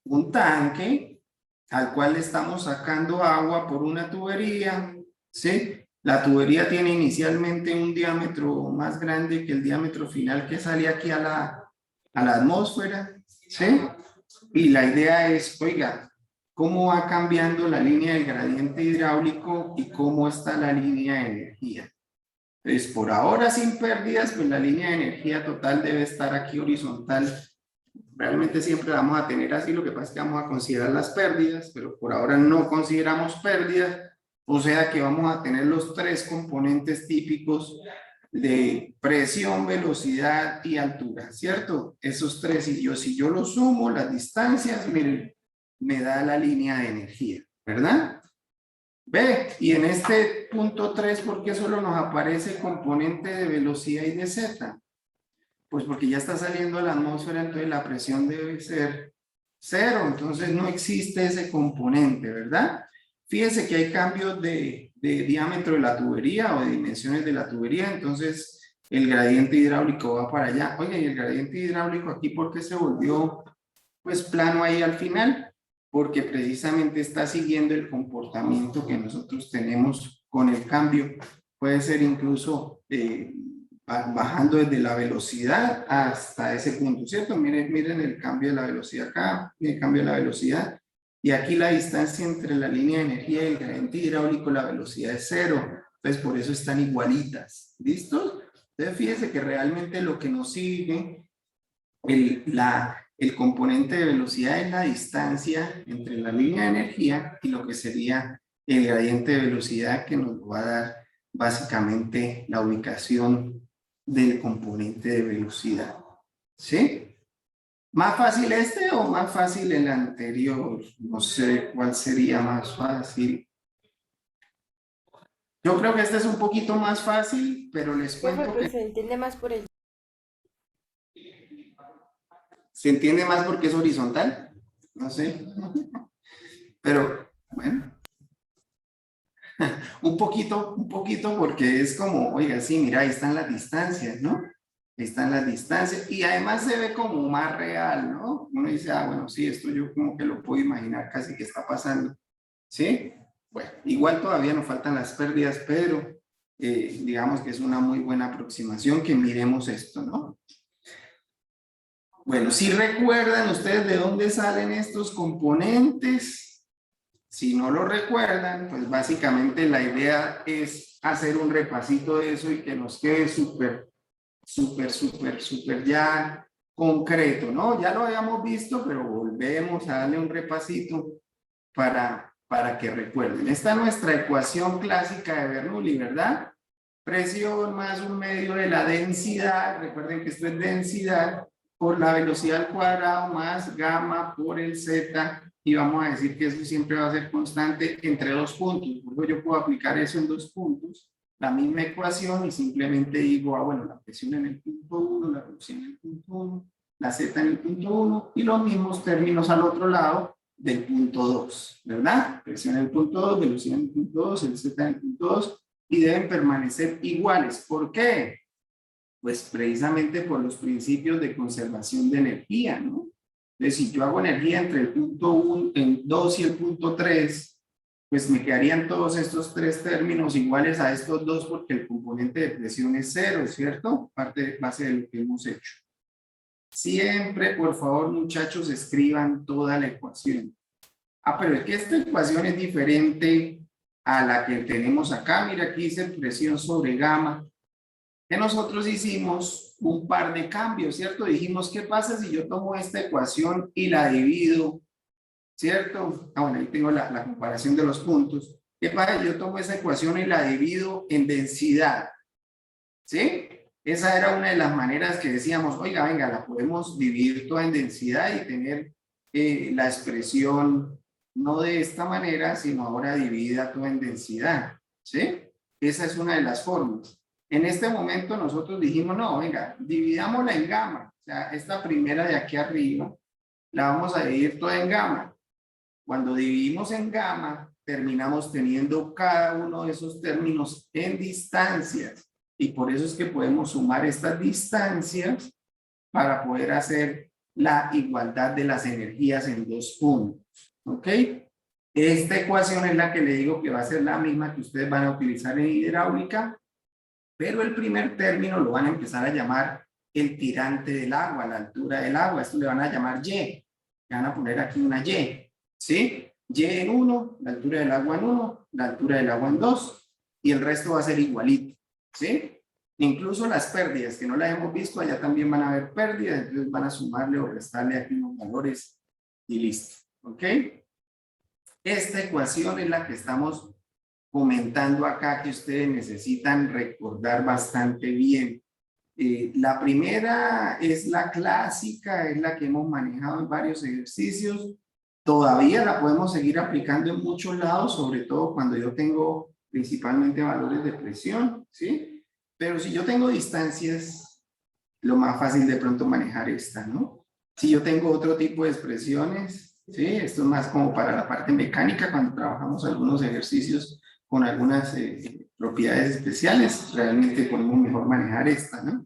[SPEAKER 1] Un tanque al cual le estamos sacando agua por una tubería, ¿sí? La tubería tiene inicialmente un diámetro más grande que el diámetro final que sale aquí a la atmósfera, ¿sí? Y la idea es, oiga, ¿cómo va cambiando la línea del gradiente hidráulico y cómo está la línea de energía? Entonces, por ahora sin pérdidas, pues la línea de energía total debe estar aquí horizontal. Realmente siempre vamos a tener así, lo que pasa es que vamos a considerar las pérdidas, pero por ahora no consideramos pérdidas, o sea que vamos a tener los tres componentes típicos de presión, velocidad y altura, ¿cierto? Esos tres, y si yo los sumo, las distancias, miren, me da la línea de energía, ¿verdad? Ve, y en este punto 3, ¿por qué solo nos aparece el componente de velocidad y de z? Pues porque ya está saliendo a la atmósfera, entonces la presión debe ser cero, entonces no existe ese componente, ¿verdad? Fíjense que hay cambios de diámetro de la tubería o de dimensiones de la tubería, entonces el gradiente hidráulico va para allá. Oye, ¿y el gradiente hidráulico aquí por qué se volvió pues plano ahí al final? Porque precisamente está siguiendo el comportamiento que nosotros tenemos con el cambio. Puede ser incluso bajando desde la velocidad hasta ese punto, ¿cierto? Miren el cambio de la velocidad acá, el cambio de la velocidad. Y aquí la distancia entre la línea de energía y el gradiente hidráulico, la velocidad es cero. Entonces, por eso están igualitas. ¿Listos? Entonces, fíjense que realmente lo que nos sigue, el componente de velocidad es la distancia entre la línea de energía y lo que sería el gradiente de velocidad, que nos va a dar básicamente la ubicación del componente de velocidad. ¿Sí? ¿Más fácil este o más fácil el anterior? No sé cuál sería más fácil. Yo creo que este es un poquito más fácil, pero les
[SPEAKER 2] Profe,
[SPEAKER 1] cuento
[SPEAKER 2] pues
[SPEAKER 1] que
[SPEAKER 2] se entiende más por el...
[SPEAKER 1] se entiende más porque es horizontal. No sé. Pero bueno, un poquito porque es como, oiga, sí, mira, ahí están las distancias, ¿no? Ahí están las distancias y además se ve como más real, ¿no? Uno dice, ah, bueno, sí, esto yo como que lo puedo imaginar casi que está pasando, ¿sí? Bueno, igual todavía nos faltan las pérdidas, pero digamos que es una muy buena aproximación que miremos esto, ¿no? Bueno, si recuerdan ustedes de dónde salen estos componentes, si no lo recuerdan, pues básicamente la idea es hacer un repasito de eso y que nos quede súper ya concreto, ¿no? Ya lo habíamos visto, pero volvemos a darle un repasito para para que recuerden. Esta es nuestra ecuación clásica de Bernoulli, ¿verdad? Presión más un medio de la densidad, recuerden que esto es densidad, por la velocidad al cuadrado más gamma por el z, y vamos a decir que eso siempre va a ser constante entre dos puntos. Luego yo puedo aplicar eso en dos puntos, la misma ecuación, y simplemente digo, bueno, la presión en el punto 1, la velocidad en el punto 1, la z en el punto 1, y los mismos términos al otro lado del punto 2, ¿verdad? Presión en el punto 2, velocidad en el punto 2, el z en el punto 2, y deben permanecer iguales. ¿Por qué? Pues precisamente por los principios de conservación de energía, ¿no? Entonces, si yo hago energía entre el punto 1, el 2 y el punto 3, pues me quedarían todos estos tres términos iguales a estos dos, porque el componente de presión es cero, ¿cierto? Parte base de lo que hemos hecho. Siempre, por favor, muchachos, escriban toda la ecuación. Pero es que esta ecuación es diferente a la que tenemos acá. Mira, aquí dice presión sobre gamma. Que nosotros hicimos un par de cambios, ¿cierto? Dijimos, ¿qué pasa si yo tomo esta ecuación y la divido? ¿Cierto? Bueno, ahí tengo la comparación de los puntos. ¿Qué pasa si yo tomo esa ecuación y la divido en densidad? ¿Sí? Esa era una de las maneras que decíamos, oiga, venga, la podemos dividir toda en densidad y tener la expresión no de esta manera, sino ahora dividida toda en densidad. ¿Sí? Esa es una de las formas. En este momento nosotros dijimos, no, venga, dividámosla en gamma. O sea, esta primera de aquí arriba, la vamos a dividir toda en gamma. Cuando dividimos en gamma, terminamos teniendo cada uno de esos términos en distancias. Y por eso es que podemos sumar estas distancias para poder hacer la igualdad de las energías en dos puntos. ¿Ok? Esta ecuación es la que le digo que va a ser la misma que ustedes van a utilizar en hidráulica, pero el primer término lo van a empezar a llamar el tirante del agua, la altura del agua. Esto le van a llamar Y. Le van a poner aquí una Y. ¿Sí? Y en 1, la altura del agua en 1, la altura del agua en 2, y el resto va a ser igualito. ¿Sí? Incluso las pérdidas, que no las hemos visto, allá también van a haber pérdidas, entonces van a sumarle o restarle aquí unos valores y listo. ¿Ok? Esta ecuación es la que estamos comentando acá, que ustedes necesitan recordar bastante bien. La primera es la clásica, es la que hemos manejado en varios ejercicios. Todavía la podemos seguir aplicando en muchos lados, sobre todo cuando yo tengo principalmente valores de presión, ¿sí? Pero si yo tengo distancias, lo más fácil de pronto manejar esta, ¿no? Si yo tengo otro tipo de expresiones, ¿sí? Esto es más como para la parte mecánica, cuando trabajamos algunos ejercicios con algunas propiedades especiales, realmente podemos mejor manejar esta, ¿no?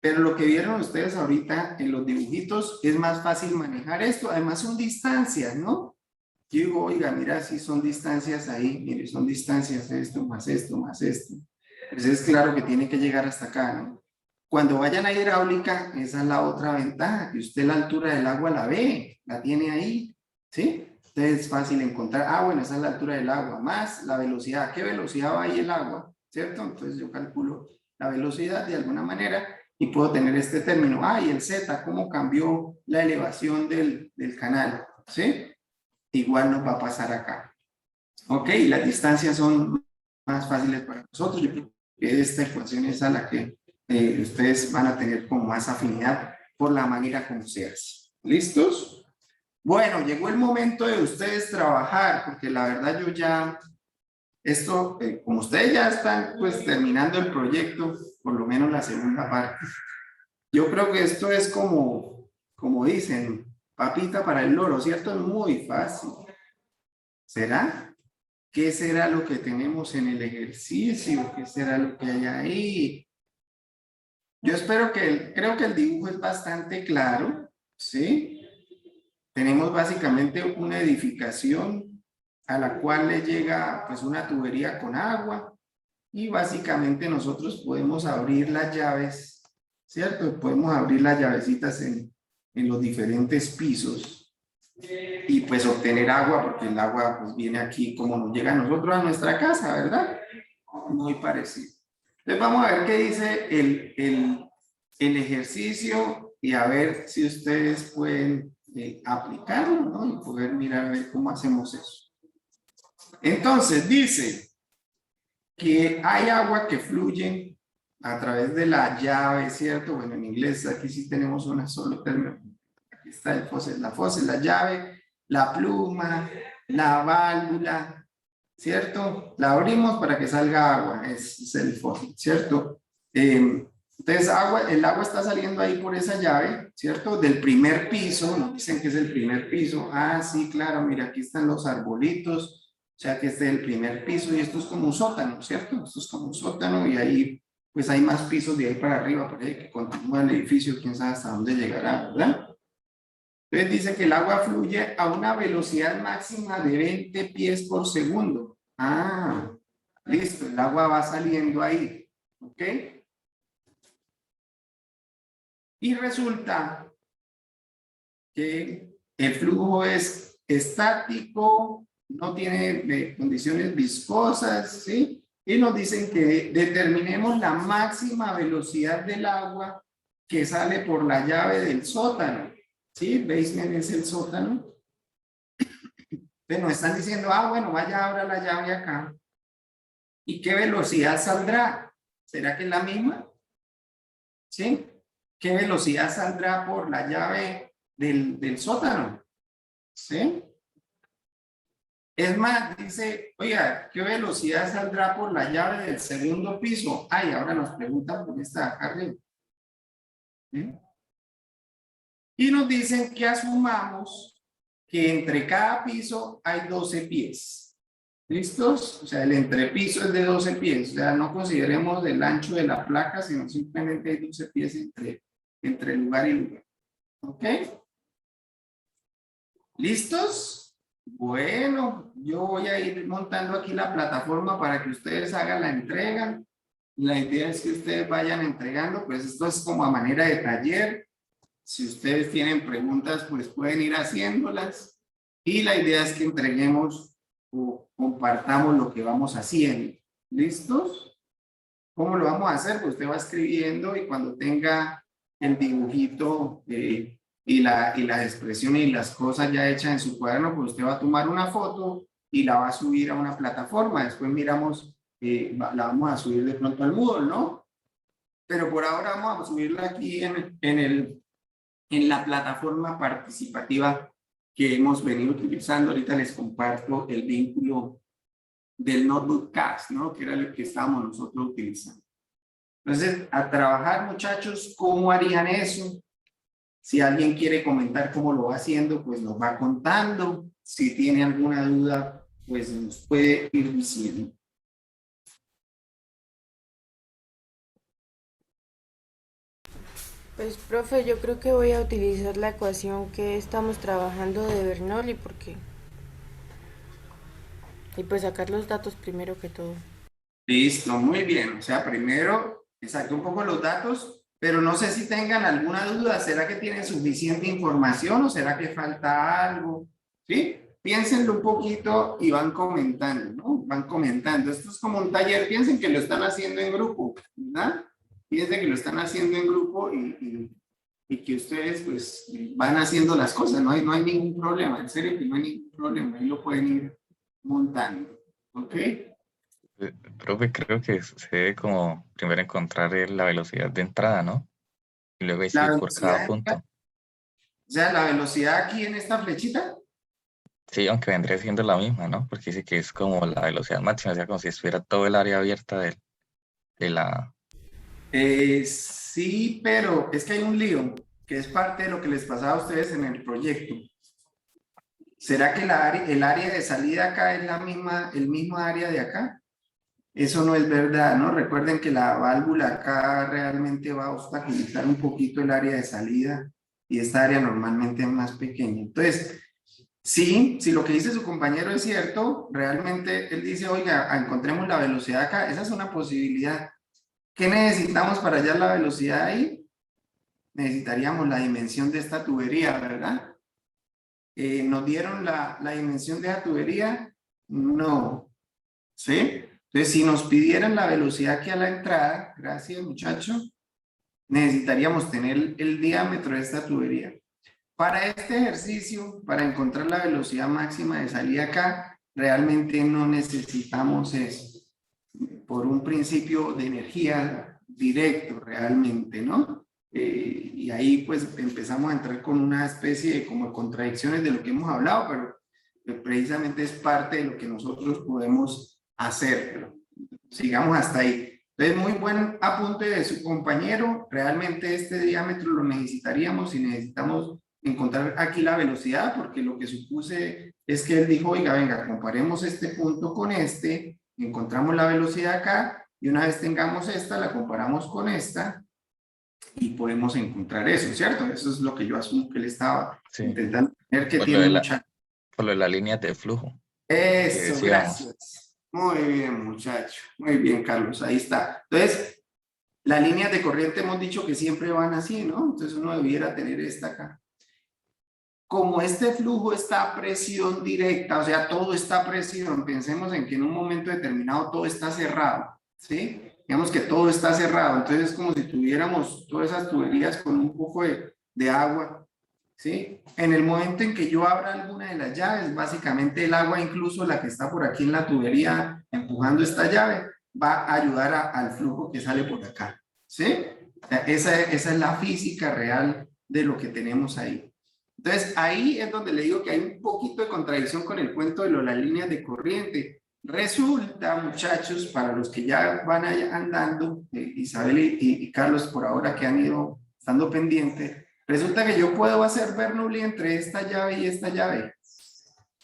[SPEAKER 1] Pero lo que vieron ustedes ahorita en los dibujitos, es más fácil manejar esto. Además son distancias, ¿no? Yo digo, oiga, mira, si son distancias ahí, mire, son distancias esto, más esto, más esto. Pues es claro que tiene que llegar hasta acá, ¿no? Cuando vayan a hidráulica, esa es la otra ventaja, que usted la altura del agua la ve, la tiene ahí, ¿sí? Entonces es fácil encontrar, bueno, esa es la altura del agua, más la velocidad. ¿Qué velocidad va ahí el agua? ¿Cierto? Entonces yo calculo la velocidad de alguna manera y puedo tener este término. Y el Z, ¿cómo cambió la elevación del canal? ¿Sí? Igual nos va a pasar acá. Ok, las distancias son más fáciles para nosotros. Yo creo que esta ecuación es a la que ustedes van a tener como más afinidad por la manera como se hace. ¿Listos? Bueno, llegó el momento de ustedes trabajar, porque la verdad yo ya, esto, como ustedes ya están pues terminando el proyecto, por lo menos la segunda parte, yo creo que esto es como dicen, papita para el loro, ¿cierto? Es muy fácil. ¿Será? ¿Qué será lo que tenemos en el ejercicio? ¿Qué será lo que hay ahí? Yo espero creo que el dibujo es bastante claro, ¿sí? Tenemos básicamente una edificación a la cual le llega pues una tubería con agua y básicamente nosotros podemos abrir las llaves, ¿cierto? Podemos abrir las llavecitas en los diferentes pisos y pues obtener agua, porque el agua pues viene aquí como nos llega a nosotros a nuestra casa, ¿verdad? Muy parecido. Entonces vamos a ver qué dice el ejercicio y a ver si ustedes pueden aplicarlo, ¿no? Y poder mirar a ver cómo hacemos eso. Entonces dice que hay agua que fluye a través de la llave, ¿cierto? Bueno, en inglés aquí sí tenemos una solo término. Aquí está el faucet, la llave, la pluma, la válvula, ¿cierto? La abrimos para que salga agua, es el faucet, ¿cierto? Entonces, el agua está saliendo ahí por esa llave, ¿cierto? Del primer piso, nos dicen que es el primer piso. Ah, sí, claro, mira, aquí están los arbolitos, o sea que este es el primer piso y esto es como un sótano, ¿cierto? Esto es como un sótano y ahí, pues hay más pisos de ahí para arriba, por ahí que continúa el edificio, quién sabe hasta dónde llegará, ¿verdad? Entonces dice que el agua fluye a una velocidad máxima de 20 pies por segundo. Ah, listo, el agua va saliendo ahí, ¿ok? Y resulta que el flujo es estático, no tiene condiciones viscosas, ¿sí? Y nos dicen que determinemos la máxima velocidad del agua que sale por la llave del sótano, ¿sí? Basement es el sótano. Entonces nos están diciendo, ah, bueno, vaya, abra la llave acá. ¿Y qué velocidad saldrá? ¿Será que es la misma? ¿Sí? ¿Qué velocidad saldrá por la llave del sótano? ¿Sí? Es más, dice, oiga, ¿qué velocidad saldrá por la llave del segundo piso? Ay, ahora nos preguntan por esta de acá arriba. ¿Sí? Y nos dicen que asumamos que entre cada piso hay 12 pies. ¿Listos? O sea, el entrepiso es de 12 pies. O sea, no consideremos el ancho de la placa, sino simplemente hay 12 pies entre lugar y lugar. ¿Ok? ¿Listos? Bueno, yo voy a ir montando aquí la plataforma para que ustedes hagan la entrega. La idea es que ustedes vayan entregando, pues esto es como a manera de taller. Si ustedes tienen preguntas, pues pueden ir haciéndolas. Y la idea es que entreguemos o compartamos lo que vamos haciendo. ¿Listos? ¿Cómo lo vamos a hacer? Pues usted va escribiendo y cuando tenga el dibujito y las expresiones y las cosas ya hechas en su cuaderno, pues usted va a tomar una foto y la va a subir a una plataforma. Después miramos, la vamos a subir de pronto al Moodle, ¿no? Pero por ahora vamos a subirla aquí en la plataforma participativa que hemos venido utilizando. Ahorita les comparto el vínculo del Notebook Cast, ¿no? Que era el que estábamos nosotros utilizando. Entonces, a trabajar, muchachos, ¿cómo harían eso? Si alguien quiere comentar cómo lo va haciendo, pues nos va contando. Si tiene alguna duda, pues nos puede ir diciendo.
[SPEAKER 2] Pues, profe, yo creo que voy a utilizar la ecuación que estamos trabajando de Bernoulli porque... Y pues sacar los datos primero que todo.
[SPEAKER 1] Listo, muy bien. O sea, primero saqué un poco los datos, pero no sé si tengan alguna duda. ¿Será que tienen suficiente información o será que falta algo? ¿Sí? Piénsenlo un poquito y van comentando, ¿no? Van comentando. Esto es como un taller. Piensen que lo están haciendo en grupo, ¿verdad? Piensen que lo están haciendo en grupo y que ustedes pues van haciendo las cosas. No hay ningún problema. En serio que no hay ningún problema. Ahí lo pueden ir montando. ¿Ok?
[SPEAKER 3] Profe, creo que se debe como primero encontrar la velocidad de entrada, ¿no? Y luego ahí
[SPEAKER 1] La
[SPEAKER 3] sí por cada
[SPEAKER 1] velocidad,
[SPEAKER 3] punto.
[SPEAKER 1] o sea, la velocidad aquí en esta flechita.
[SPEAKER 3] Sí, aunque vendría siendo la misma, ¿no? Porque dice que es como la velocidad máxima, o sea, como si estuviera todo el área abierta de la...
[SPEAKER 1] Sí, pero es que hay un lío que es parte de lo que les pasaba a ustedes en el proyecto. ¿Será que el área de salida acá es la misma, el mismo área de acá? Eso no es verdad, ¿no? Recuerden que la válvula acá realmente va a obstaculizar un poquito el área de salida y esta área normalmente es más pequeña. Entonces, sí, si lo que dice su compañero es cierto, realmente él dice, oiga, encontremos la velocidad acá, esa es una posibilidad. ¿Qué necesitamos para hallar la velocidad ahí? Necesitaríamos la dimensión de esta tubería, ¿verdad? ¿Nos dieron la dimensión de la tubería? No. ¿Sí? Entonces, si nos pidieran la velocidad aquí a la entrada, gracias muchachos, necesitaríamos tener el diámetro de esta tubería. Para este ejercicio, para encontrar la velocidad máxima de salida acá, realmente no necesitamos eso, por un principio de energía directo realmente, ¿no? Y ahí pues empezamos a entrar con una especie de como contradicciones de lo que hemos hablado, pero precisamente es parte de lo que nosotros podemos hacer, pero sigamos hasta ahí. Entonces, muy buen apunte de su compañero. Realmente este diámetro lo necesitaríamos y necesitamos encontrar aquí la velocidad, porque lo que supuse es que él dijo, oiga, venga, comparemos este punto con este, encontramos la velocidad acá, y una vez tengamos esta, la comparamos con esta, y podemos encontrar eso, ¿cierto? Eso es lo que yo asumo que él estaba
[SPEAKER 3] Sí,
[SPEAKER 1] intentando tener, que
[SPEAKER 3] por lo
[SPEAKER 1] tiene
[SPEAKER 3] de la,
[SPEAKER 1] mucha...
[SPEAKER 3] por lo de las líneas de flujo que
[SPEAKER 1] Eso,
[SPEAKER 3] decíamos.
[SPEAKER 1] gracias. Muy bien, muchacho. Muy bien, Carlos. Ahí está. Entonces, las líneas de corriente hemos dicho que siempre van así, ¿no? Entonces uno debiera tener esta acá. Como este flujo está a presión directa, o sea, todo está a presión, pensemos en que en un momento determinado todo está cerrado, ¿sí? Digamos que todo está cerrado, entonces es como si tuviéramos todas esas tuberías con un poco de agua, ¿sí? En el momento en que yo abra alguna de las llaves, básicamente el agua, incluso la que está por aquí en la tubería empujando esta llave, va a ayudar al flujo que sale por acá, ¿sí? O sea, esa es la física real de lo que tenemos ahí. Entonces, ahí es donde le digo que hay un poquito de contradicción con el cuento de las líneas de corriente. Resulta, muchachos, para los que ya van allá andando, Isabel y Carlos por ahora que han ido estando pendientes, resulta que yo puedo hacer Bernoulli entre esta llave y esta llave.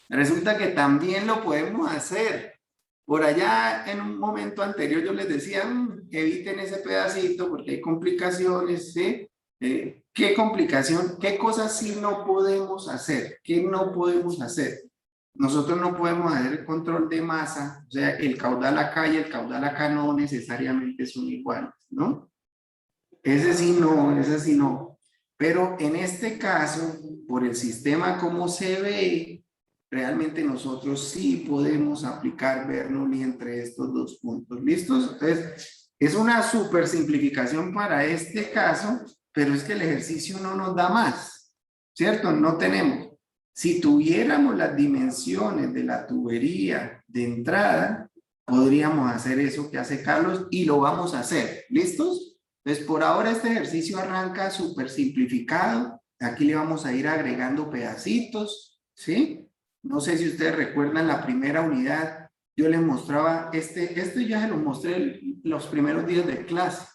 [SPEAKER 1] Resulta que también lo podemos hacer. Por allá en un momento anterior yo les decía, eviten ese pedacito porque hay complicaciones, ¿sí? ¿Qué complicación? ¿Qué cosas sí no podemos hacer? ¿Qué no podemos hacer? Nosotros no podemos hacer control de masa, o sea, el caudal acá y el caudal acá no necesariamente son iguales, ¿no? Ese sí no. Pero en este caso, por el sistema como se ve, realmente nosotros sí podemos aplicar Bernoulli entre estos dos puntos. ¿Listos? Entonces, es una super simplificación para este caso, pero es que el ejercicio no nos da más, ¿cierto? No tenemos. Si tuviéramos las dimensiones de la tubería de entrada, podríamos hacer eso que hace Carlos y lo vamos a hacer. ¿Listos? Entonces, por ahora este ejercicio arranca súper simplificado. Aquí le vamos a ir agregando pedacitos, ¿sí? No sé si ustedes recuerdan la primera unidad, yo les mostraba, este ya se lo mostré los primeros días de clase.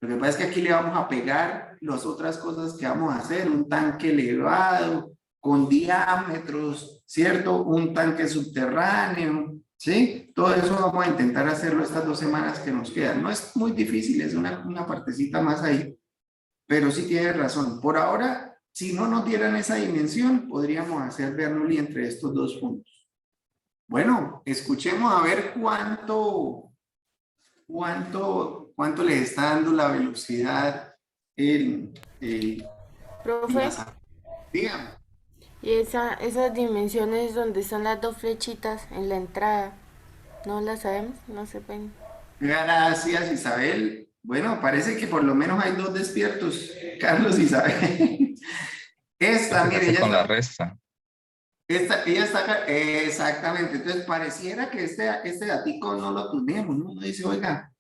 [SPEAKER 1] Lo que pasa es que aquí le vamos a pegar las otras cosas que vamos a hacer, un tanque elevado, con diámetros, ¿cierto? Un tanque subterráneo, ¿sí? Todo eso vamos a intentar hacerlo estas 2 semanas que nos quedan. No es muy difícil, es una partecita más ahí, pero sí tiene razón. Por ahora, si no nos dieran esa dimensión, podríamos hacer Bernoulli entre estos dos puntos. Bueno, escuchemos a ver cuánto le está dando la velocidad
[SPEAKER 2] Profe,
[SPEAKER 1] dígame.
[SPEAKER 2] y esas dimensiones donde están las dos flechitas en la entrada, ¿no las sabemos? No se ven.
[SPEAKER 1] Gracias, Isabel. Bueno, parece que por lo menos hay dos despiertos, Carlos y Isabel. Esta,
[SPEAKER 3] Eso se
[SPEAKER 1] mire,
[SPEAKER 3] hace con la resta.
[SPEAKER 1] ella está acá, exactamente. Entonces, pareciera que este datico no lo tenemos, ¿no? Uno dice, oiga,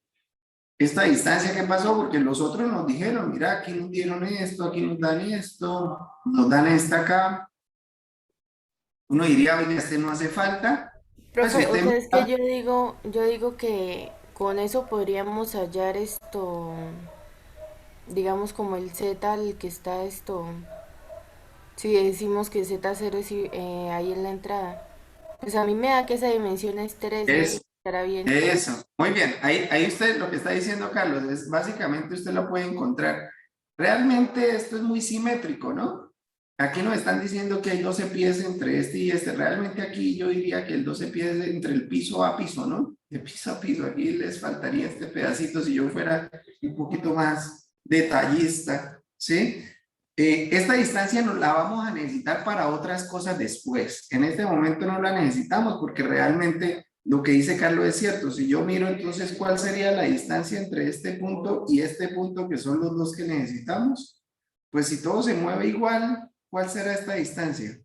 [SPEAKER 1] esta distancia, ¿qué pasó? Porque los otros nos dijeron, mira, aquí nos dieron esto, aquí nos dan esto, nos dan esta acá. Uno diría, oiga, este no hace falta. Pues
[SPEAKER 2] Profe, o
[SPEAKER 1] usted,
[SPEAKER 2] sea, es que yo digo que con eso podríamos hallar esto, digamos como el Z al que está esto, si decimos que Z0 es ahí en la entrada. Pues a mí me da que esa dimensión es 3, no sé
[SPEAKER 1] es
[SPEAKER 2] si estará bien.
[SPEAKER 1] eso. Muy bien, ahí usted lo que está diciendo, Carlos, es básicamente usted lo puede encontrar. Realmente esto es muy simétrico, ¿no? Aquí nos están diciendo que hay 12 pies entre este y este. Realmente aquí yo diría que el 12 pies es entre el piso a piso, ¿no? De piso a piso. Aquí les faltaría este pedacito si yo fuera un poquito más detallista, ¿sí? Esta distancia nos la vamos a necesitar para otras cosas después. En este momento no la necesitamos porque realmente lo que dice Carlos es cierto. Si yo miro entonces cuál sería la distancia entre este punto y este punto, que son los dos que necesitamos, pues si todo se mueve igual, ¿cuál será esta distancia?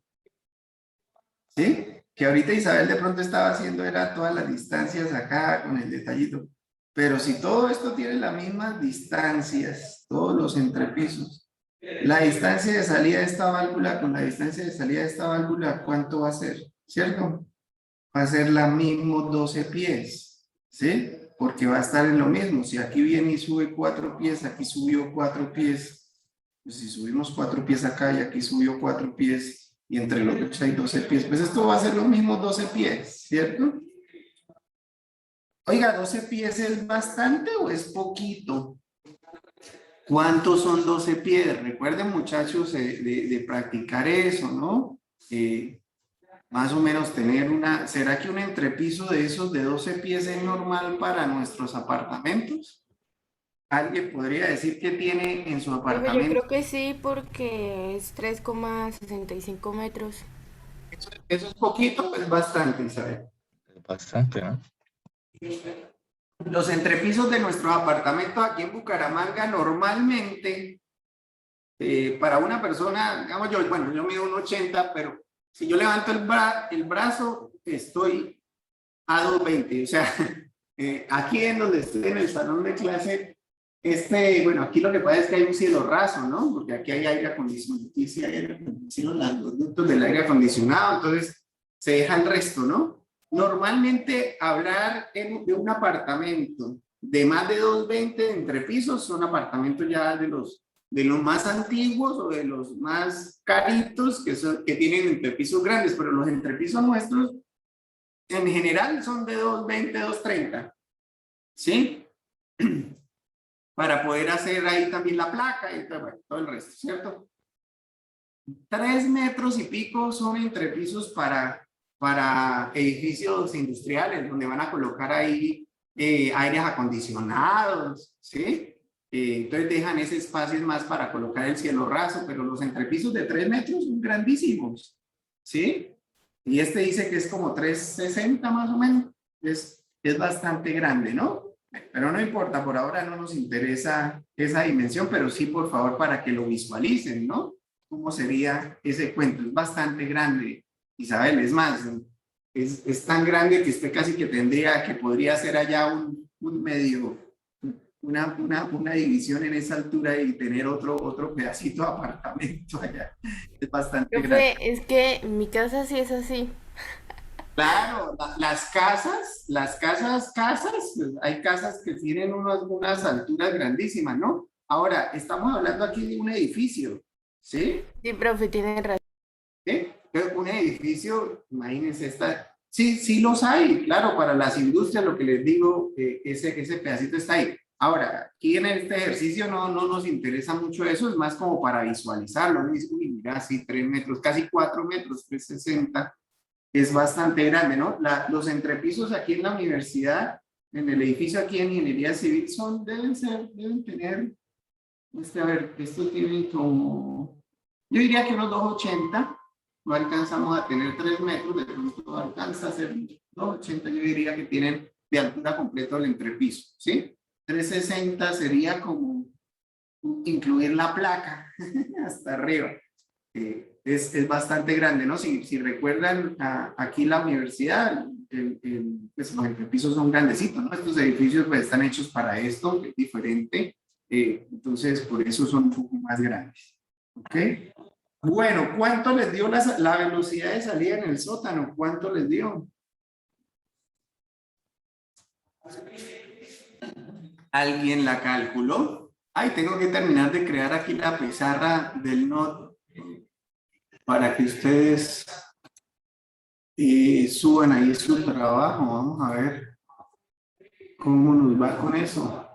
[SPEAKER 1] ¿Sí? que ahorita Isabel de pronto estaba haciendo era todas las distancias acá con el detallito. Pero si todo esto tiene las mismas distancias, todos los entrepisos, la distancia de salida de esta válvula con la distancia de salida de esta válvula, ¿cuánto va a ser? ¿Cierto? Va a ser la mismo 12 pies, ¿sí? Porque va a estar en lo mismo. Si aquí viene y sube 4 pies, aquí subió 4 pies. Pues si subimos 4 pies acá y aquí subió 4 pies, y entre los dos hay 12 pies, pues esto va a ser los mismos 12 pies, ¿cierto? Oiga, ¿12 pies es bastante o es poquito? ¿Cuántos son 12 pies? Recuerden, muchachos, de practicar eso, ¿no? Más o menos tener una... ¿Será que un entrepiso de esos de 12 pies es normal para nuestros apartamentos? ¿Alguien podría decir que tiene en su
[SPEAKER 2] Profe, yo
[SPEAKER 1] apartamento?
[SPEAKER 2] creo que sí, porque es 3,65 metros.
[SPEAKER 1] Eso es poquito, pues bastante, Isabel.
[SPEAKER 3] Es bastante, ¿no?
[SPEAKER 1] Los entrepisos de nuestros apartamentos aquí en Bucaramanga normalmente, para una persona, digamos yo, bueno, yo mido 1,80, pero si yo levanto el brazo, estoy a 2,20. O sea, aquí en donde estoy en el salón de clase, bueno, aquí lo que pasa es que hay un cielo raso, ¿no? Porque aquí hay aire acondicionado, aquí sí hay aire acondicionado, los ductos del aire acondicionado, entonces se deja el resto, ¿no? Normalmente hablar de un apartamento de más de 2,20 de entrepisos son apartamentos ya de los más antiguos o de los más caritos que tienen entrepisos grandes, pero los entrepisos nuestros en general son de 2,20, 2,30, ¿sí? Para poder hacer ahí también la placa y todo, bueno, todo el resto, ¿cierto? 3 metros y pico son entrepisos para edificios industriales, donde van a colocar ahí aires acondicionados, ¿sí? Entonces dejan ese espacio más para colocar el cielo raso, pero los entrepisos de 3 metros son grandísimos, ¿sí? Y este dice que es como 3,60 más o menos, es bastante grande, ¿no? Pero no importa, por ahora no nos interesa esa dimensión, pero sí, por favor, para que lo visualicen, ¿no? ¿Cómo sería ese cuento? Es bastante grande, Isabel, es más, es tan grande que usted casi que podría hacer allá un medio, una división en esa altura y tener otro pedacito de apartamento allá. Es bastante grande.
[SPEAKER 2] Profe, es que mi casa sí es así.
[SPEAKER 1] Claro, casas, pues, hay casas que tienen unas alturas grandísimas, ¿no? Ahora, estamos hablando aquí de un edificio, ¿sí?
[SPEAKER 2] Sí, profe, tiene razón.
[SPEAKER 1] Un edificio, imagínense, sí, sí los hay, claro, para las industrias, lo que les digo, ese pedacito está ahí. Ahora, aquí en este ejercicio no nos interesa mucho eso, es más como para visualizarlo, ¿no? Dice, uy, mira, sí, 3 metros, casi 4 metros, 3,60. Es bastante grande, ¿no? Los entrepisos aquí en la universidad, en el edificio aquí en Ingeniería Civil, deben tener, a ver, esto tiene como, yo diría que unos 2,80, no alcanzamos a tener 3 metros, de pronto alcanza a ser 2,80, yo diría que tienen de altura completo el entrepiso, ¿sí? 3,60 sería como incluir la placa hasta arriba. Es bastante grande, ¿no? Si recuerdan, aquí la universidad, pues los entrepisos son grandecitos, ¿no? Estos edificios pues, están hechos para esto, es diferente, entonces por eso son un poco más grandes, ¿ok? Bueno, ¿cuánto les dio la velocidad de salida en el sótano? ¿Cuánto les dio? ¿Alguien la calculó? Ay, tengo que terminar de crear aquí la pizarra del nodo para que ustedes suban ahí su trabajo. Vamos a ver cómo nos va con eso.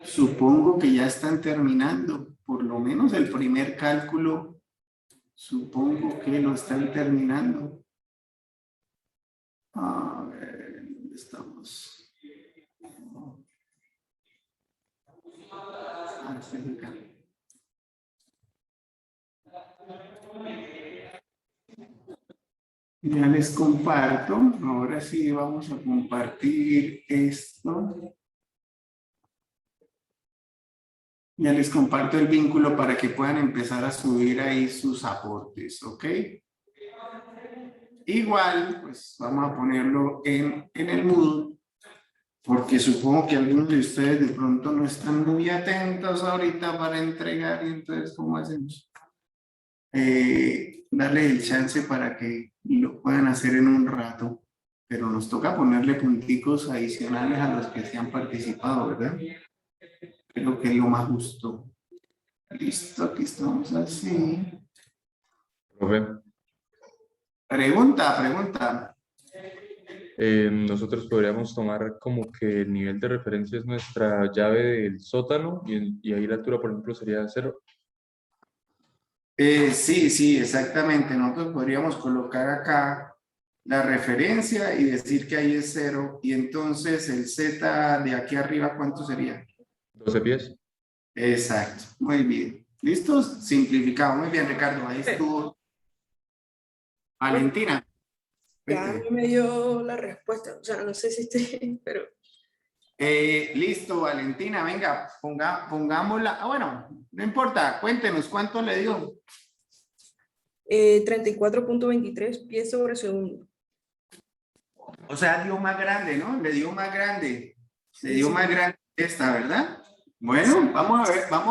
[SPEAKER 1] Supongo que ya están terminando, por lo menos el primer cálculo, supongo que lo están terminando. A ver, ¿dónde estamos? Ya les comparto, ahora sí vamos a compartir esto. Ya les comparto el vínculo para que puedan empezar a subir ahí sus aportes, ¿ok? Igual, pues vamos a ponerlo en el Moodle, porque supongo que algunos de ustedes de pronto no están muy atentos ahorita para entregar, y entonces, ¿cómo hacemos? Darle el chance para que lo puedan hacer en un rato, pero nos toca ponerle punticos adicionales a los que se han participado, ¿verdad? Creo que es lo más justo. Listo, aquí estamos así.
[SPEAKER 4] Profe,
[SPEAKER 1] Pregunta.
[SPEAKER 4] nosotros podríamos tomar como que el nivel de referencia es nuestra llave del sótano y ahí la altura, por ejemplo, sería 0.
[SPEAKER 1] Sí, exactamente. Nosotros podríamos colocar acá la referencia y decir que ahí es 0. Y entonces el Z de aquí arriba, ¿cuánto sería?
[SPEAKER 4] 12 pies.
[SPEAKER 1] Exacto. Muy bien. ¿Listos? Simplificado. Muy bien, Ricardo. Ahí estuvo. Valentina.
[SPEAKER 5] Ya a mí me dio la respuesta, o sea, no sé si estoy, pero
[SPEAKER 1] Listo, Valentina. Venga, pongámosla. Bueno, no importa. Cuéntenos cuánto le dio.
[SPEAKER 5] 34.23 pies sobre segundo.
[SPEAKER 1] O sea, dio más grande, ¿no? Le dio más grande. Le
[SPEAKER 5] Sí,
[SPEAKER 1] dio
[SPEAKER 5] sí.
[SPEAKER 1] más grande esta, ¿verdad? Bueno, vamos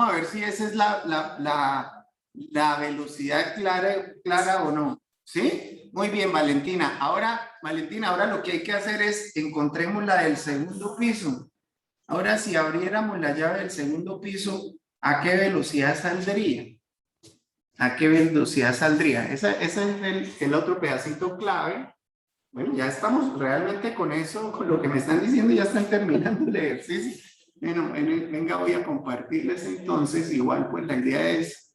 [SPEAKER 1] a ver si esa es la velocidad clara o no. ¿Sí? Muy bien, Valentina. Valentina, ahora lo que hay que hacer es encontremos la del segundo piso. Ahora, si abriéramos la llave del segundo piso, ¿a qué velocidad saldría? ¿A qué velocidad saldría? Ese es el otro pedacito clave. Bueno, ya estamos realmente con eso, con lo que me están diciendo, ya están terminando el ejercicio. Bueno, venga, voy a compartirles entonces. Igual, pues la idea es,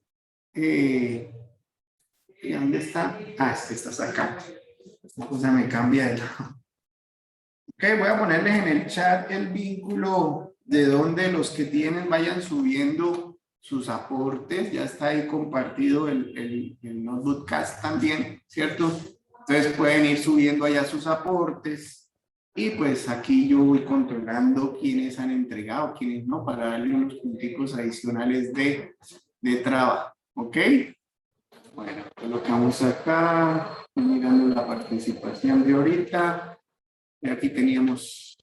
[SPEAKER 1] ¿dónde está? Ah, es que estás acá. Esta cosa me cambia de lado. Ok, voy a ponerles en el chat el vínculo de donde los que tienen vayan subiendo sus aportes. Ya está ahí compartido el Notebookcast también, ¿cierto? Entonces pueden ir subiendo allá sus aportes y pues aquí yo voy controlando quiénes han entregado, quiénes no, para darle unos punticos adicionales de trabajo, ¿ok? Bueno, colocamos acá, mirando la participación de ahorita. Y aquí teníamos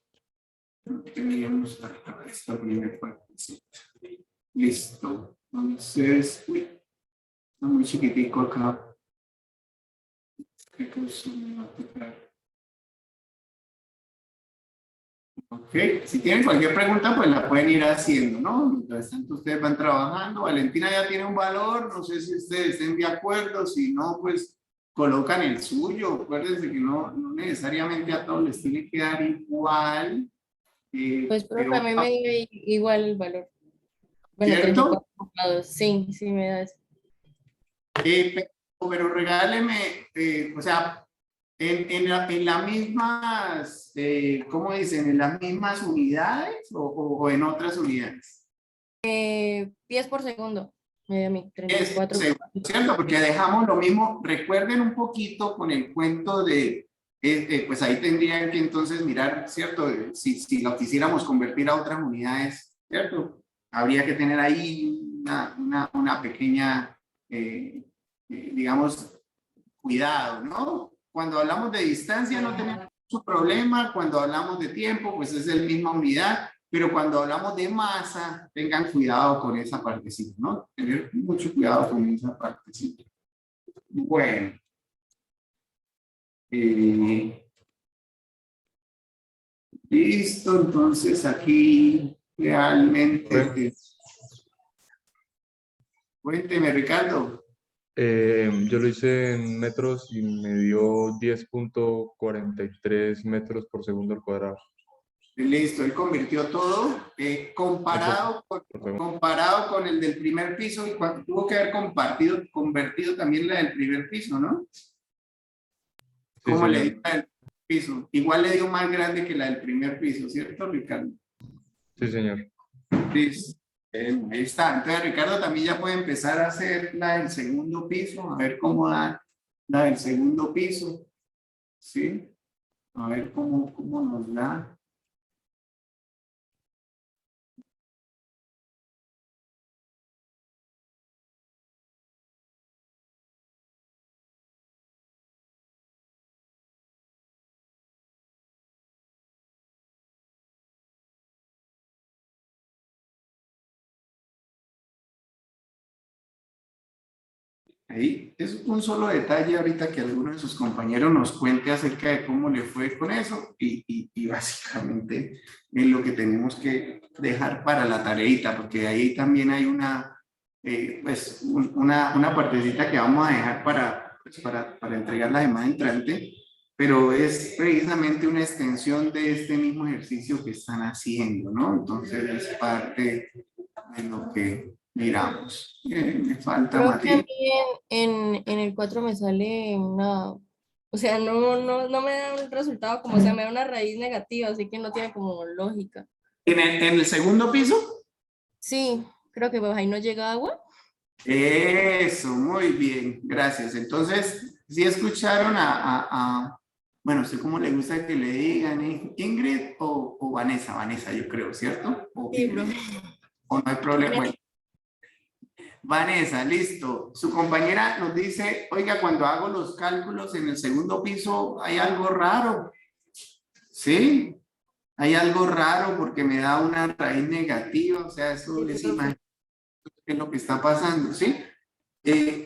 [SPEAKER 1] esta primera participación. Listo. Entonces, uy, está muy chiquitico acá. ¿Qué cosa me va a tocar? Ok, si tienen cualquier pregunta, pues la pueden ir haciendo, ¿no? Mientras tanto, ustedes van trabajando. Valentina ya tiene un valor, no sé si ustedes estén de acuerdo, si no, pues colocan el suyo. Acuérdense que no necesariamente a todos les tiene que dar igual,
[SPEAKER 2] Pues, profe, a
[SPEAKER 1] pero,
[SPEAKER 2] mí me dio igual el valor. Bueno,
[SPEAKER 1] ¿cierto?
[SPEAKER 2] 34,2. Sí, sí me da eso.
[SPEAKER 1] Pero regáleme, o sea, en las mismas, ¿cómo dicen? ¿En las mismas unidades o en otras unidades?
[SPEAKER 2] Pies por segundo. Me dio a mí
[SPEAKER 1] Es
[SPEAKER 2] 34.
[SPEAKER 1] cierto, porque dejamos lo mismo. Recuerden un poquito con el cuento de, pues ahí tendrían que entonces mirar, ¿cierto? Si lo quisiéramos convertir a otras unidades, ¿cierto? Habría que tener ahí una pequeña, digamos, cuidado, ¿no? Cuando hablamos de distancia no tenemos mucho problema, cuando hablamos de tiempo, pues es la misma unidad, pero cuando hablamos de masa, tengan cuidado con esa partecita, ¿no? Tener mucho cuidado con esa partecita. Bueno, eh, listo, entonces aquí realmente,
[SPEAKER 4] Profe,
[SPEAKER 1] cuénteme, Ricardo.
[SPEAKER 4] yo lo hice en metros y me dio 10.43 metros por segundo al cuadrado.
[SPEAKER 1] Listo, él convirtió todo,
[SPEAKER 4] Metros por segundo.
[SPEAKER 1] comparado con el del primer piso, y cuando tuvo que haber convertido también la del primer piso, ¿no?
[SPEAKER 4] Sí,
[SPEAKER 1] ¿Cómo le dio
[SPEAKER 4] señor.
[SPEAKER 1] la del piso? Igual le dio más grande que la del primer piso, ¿cierto, Ricardo?
[SPEAKER 4] Sí, señor.
[SPEAKER 1] Listo. Ahí está. Entonces, Ricardo también ya puede empezar a hacer la del segundo piso, a ver cómo da la del segundo piso, ¿sí? A ver cómo nos da. Ahí es un solo detalle ahorita que alguno de sus compañeros nos cuente acerca de cómo le fue con eso y básicamente es lo que tenemos que dejar para la tareita, porque ahí también hay una partecita que vamos a dejar para entregar la semana entrante, pero es precisamente una extensión de este mismo ejercicio que están haciendo, ¿no? Entonces es parte de lo que miramos. Me falta
[SPEAKER 6] Creo que a
[SPEAKER 1] Matilde.
[SPEAKER 6] mí en el 4 me sale una, o sea, no me da un resultado como, o sea, me da una raíz negativa, así que no tiene como lógica.
[SPEAKER 1] En el segundo piso.
[SPEAKER 6] Sí, creo que pues ahí no llega agua.
[SPEAKER 1] Eso, muy bien, gracias. Entonces, si escucharon bueno, no sé cómo le gusta que le digan, Ingrid o Vanessa, Vanessa, yo creo, ¿cierto? O
[SPEAKER 6] Sí,
[SPEAKER 1] Ingrid,
[SPEAKER 6] profe.
[SPEAKER 1] o no hay problema.
[SPEAKER 6] Vanessa.
[SPEAKER 1] Bueno, Vanessa, listo. Su compañera nos dice, oiga, cuando hago los cálculos en el segundo piso hay algo raro. ¿Sí? Hay algo raro porque me da una raíz negativa, o sea, eso
[SPEAKER 6] Sí,
[SPEAKER 1] les
[SPEAKER 6] profe.
[SPEAKER 1] imagino qué es lo que está pasando, ¿sí?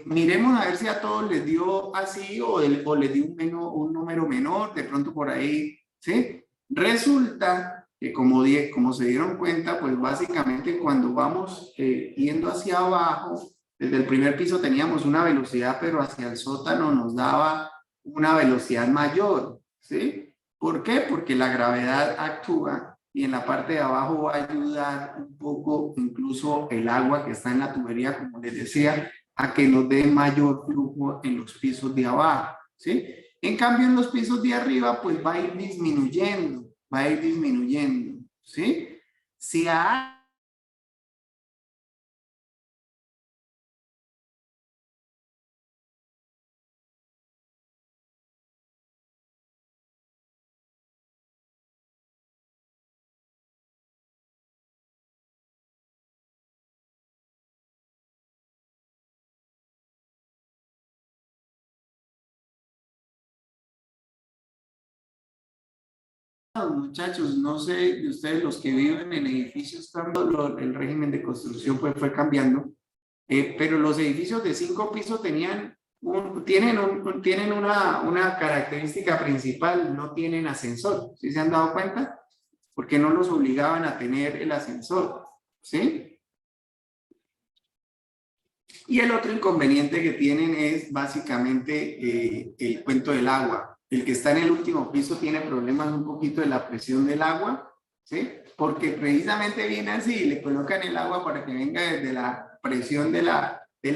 [SPEAKER 1] Miremos a ver si a todos les dio así o les dio un número menor, de pronto por ahí, ¿sí? Resulta que como se dieron cuenta, pues básicamente cuando vamos yendo hacia abajo, desde el primer piso teníamos una velocidad, pero hacia el sótano nos daba una velocidad mayor, ¿sí? ¿Por qué? Porque la gravedad actúa y en la parte de abajo va a ayudar un poco, incluso el agua que está en la tubería, como les decía, a que nos dé mayor flujo en los pisos de abajo, ¿sí? En cambio, en los pisos de arriba, pues va a ir disminuyendo, ¿sí? Si a muchachos, no sé de ustedes los que viven en edificios, el régimen de construcción pues fue cambiando, pero los edificios de 5 pisos tienen una característica principal, no tienen ascensor, ¿sí se han dado cuenta? Porque no los obligaban a tener el ascensor, ¿sí? Y el otro inconveniente que tienen es básicamente el cuento del agua. El que está en el último piso tiene problemas un poquito de la presión del agua, ¿sí? Porque precisamente viene así, le colocan el agua para que venga desde la presión del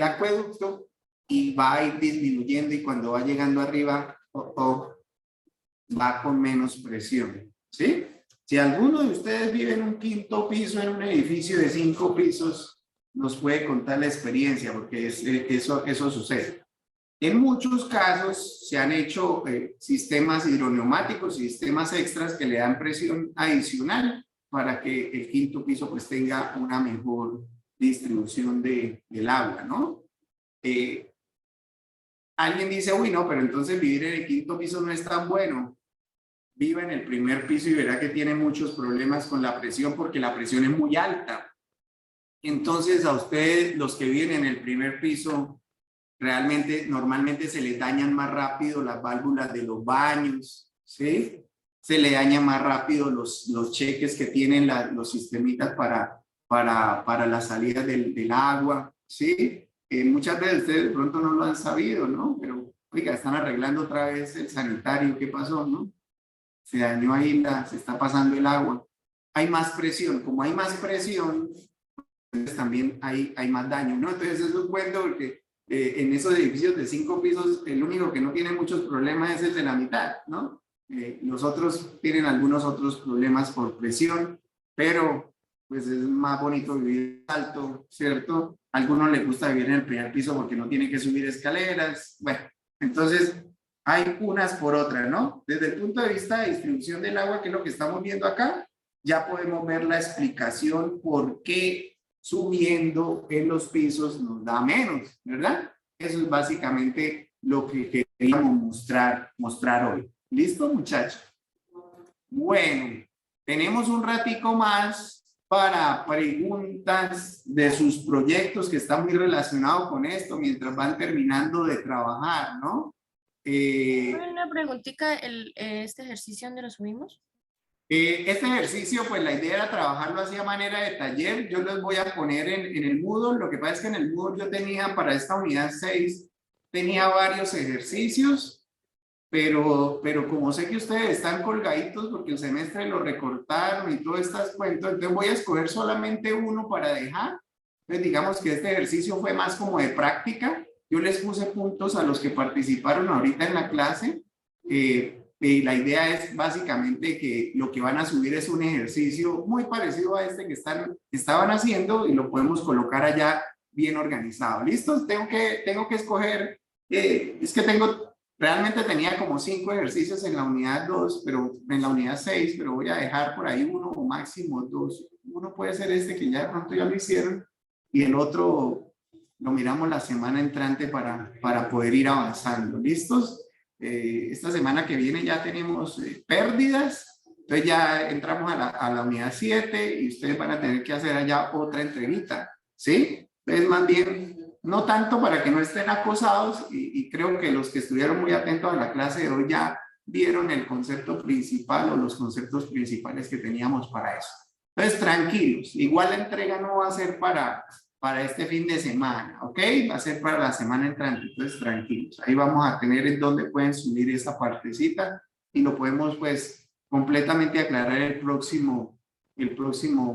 [SPEAKER 1] acueducto y va a ir disminuyendo y cuando va llegando arriba, va con menos presión, ¿sí? Si alguno de ustedes vive en un quinto piso en un edificio de 5 pisos, nos puede contar la experiencia, porque eso sucede. En muchos casos se han hecho sistemas hidroneumáticos, sistemas extras que le dan presión adicional para que el quinto piso pues tenga una mejor distribución del agua, ¿no? Alguien dice, uy, no, pero entonces vivir en el quinto piso no es tan bueno. Viva en el primer piso y verá que tiene muchos problemas con la presión porque la presión es muy alta. Entonces a ustedes, los que viven en el primer piso, normalmente se les dañan más rápido las válvulas de los baños, ¿sí? Se le dañan más rápido los cheques que tienen los sistemitas para las salidas del agua, ¿sí? Muchas veces ustedes de pronto no lo han sabido, ¿no? Pero, oiga, están arreglando otra vez el sanitario, ¿qué pasó, no? Se dañó ahí, se está pasando el agua. Hay más presión, como hay más presión, entonces también hay más daño, ¿no? Entonces eso es bueno porque en esos edificios de 5 pisos, el único que no tiene muchos problemas es el de la mitad, ¿no? Los otros tienen algunos otros problemas por presión, pero pues es más bonito vivir alto, ¿cierto? A algunos les gusta vivir en el primer piso porque no tienen que subir escaleras. Bueno, entonces hay unas por otras, ¿no? Desde el punto de vista de distribución del agua, que es lo que estamos viendo acá, ya podemos ver la explicación por qué subiendo en los pisos nos da menos, ¿verdad? Eso es básicamente lo que queríamos mostrar hoy. ¿Listo, muchachos? Bueno, tenemos un ratico más para preguntas de sus proyectos que están muy relacionados con esto mientras van terminando de trabajar, ¿no?
[SPEAKER 6] Una preguntita, ¿este ejercicio dónde lo subimos?
[SPEAKER 1] Este ejercicio, pues la idea era trabajarlo así a manera de taller. Yo los voy a poner en el Moodle. Lo que pasa es que en el Moodle yo tenía para esta unidad 6, tenía varios ejercicios, pero como sé que ustedes están colgaditos porque el semestre lo recortaron y todas estas cuentas, entonces voy a escoger solamente uno para dejar. Entonces digamos que este ejercicio fue más como de práctica. Yo les puse puntos a los que participaron ahorita en la clase. Y la idea es básicamente que lo que van a subir es un ejercicio muy parecido a este que estaban haciendo y lo podemos colocar allá bien organizado. ¿Listos? Tengo que escoger, es que realmente tenía como 5 ejercicios en la unidad 2, pero en la unidad 6, pero voy a dejar por ahí uno o máximo 2. Uno puede ser este que ya de pronto ya lo hicieron y el otro lo miramos la semana entrante para poder ir avanzando. ¿Listos? Esta semana que viene ya tenemos pérdidas, entonces ya entramos a la unidad 7 y ustedes van a tener que hacer allá otra entrevista, ¿sí? Entonces más bien, no tanto para que no estén acosados y creo que los que estuvieron muy atentos a la clase de hoy ya vieron el concepto principal o los conceptos principales que teníamos para eso. Entonces tranquilos, igual la entrega no va a ser para este fin de semana, ¿ok? Va a ser para la semana entrante, entonces tranquilos. Ahí vamos a tener en donde pueden subir esa partecita y lo podemos pues completamente aclarar el próximo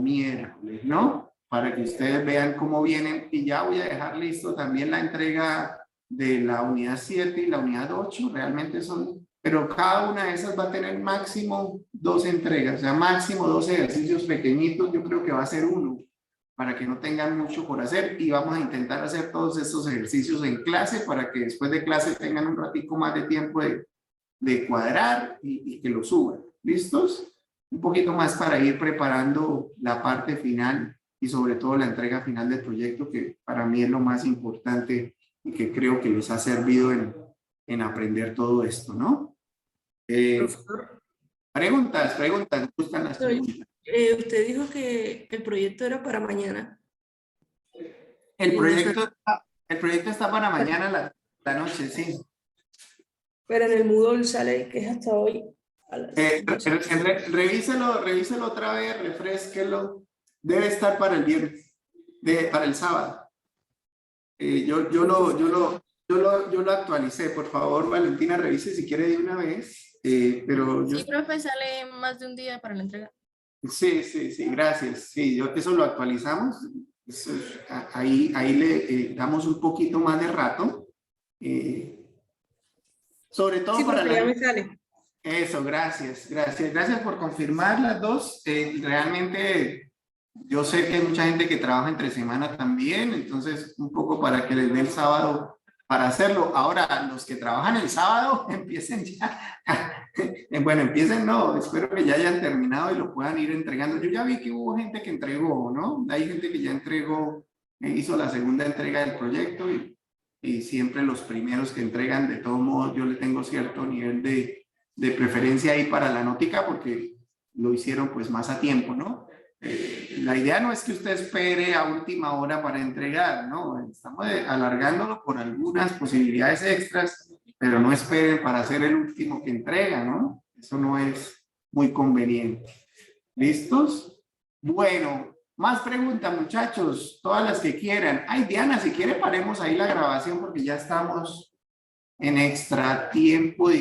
[SPEAKER 1] miércoles, ¿no? Para que ustedes vean cómo vienen y ya voy a dejar listo también la entrega de la unidad 7 y la unidad 8, realmente son, pero cada una de esas va a tener máximo 2 entregas, o sea, máximo 2 ejercicios pequeñitos, yo creo que va a ser uno, para que no tengan mucho por hacer y vamos a intentar hacer todos estos ejercicios en clase para que después de clase tengan un ratico más de tiempo de cuadrar y que lo suban. ¿Listos? Un poquito más para ir preparando la parte final y sobre todo la entrega final del proyecto, que para mí es lo más importante y que creo que les ha servido en aprender todo esto, ¿no?
[SPEAKER 5] Profesor,
[SPEAKER 1] Preguntas, ¿me gustan las preguntas?
[SPEAKER 5] usted dijo que el proyecto era para mañana.
[SPEAKER 1] El proyecto está para mañana la noche, sí.
[SPEAKER 5] Pero en el Moodle sale que es hasta hoy. A las 12.
[SPEAKER 1] Revíselo otra vez, refresquelo. Debe estar para el viernes, para el sábado. Yo lo actualicé. Por favor, Valentina, revise si quiere de una vez. Pero
[SPEAKER 6] Sí, profe, sale más de un día para la entrega.
[SPEAKER 1] Sí, gracias. Sí, eso lo actualizamos. Ahí le damos un poquito más de rato. Sobre todo
[SPEAKER 5] Sí,
[SPEAKER 1] para
[SPEAKER 5] porque ya me sale.
[SPEAKER 1] Eso, gracias por confirmar las dos. Realmente yo sé que hay mucha gente que trabaja entre semana también, entonces un poco para que les dé el sábado para hacerlo. Ahora, los que trabajan el sábado, empiecen ya. Bueno, empiecen no, espero que ya hayan terminado y lo puedan ir entregando. Yo ya vi que hubo gente que entregó, ¿no? Hay gente que ya entregó, hizo la segunda entrega del proyecto y siempre los primeros que entregan, de todos modos, yo le tengo cierto nivel de preferencia ahí para la nótica porque lo hicieron pues más a tiempo, ¿no? La idea no es que usted espere a última hora para entregar, ¿no? Estamos alargándolo por algunas posibilidades extras, pero no esperen para ser el último que entrega, ¿no? Eso no es muy conveniente. ¿Listos? Bueno, más preguntas, muchachos, todas las que quieran. Ay, Diana, si quiere paremos ahí la grabación porque ya estamos en extra tiempo.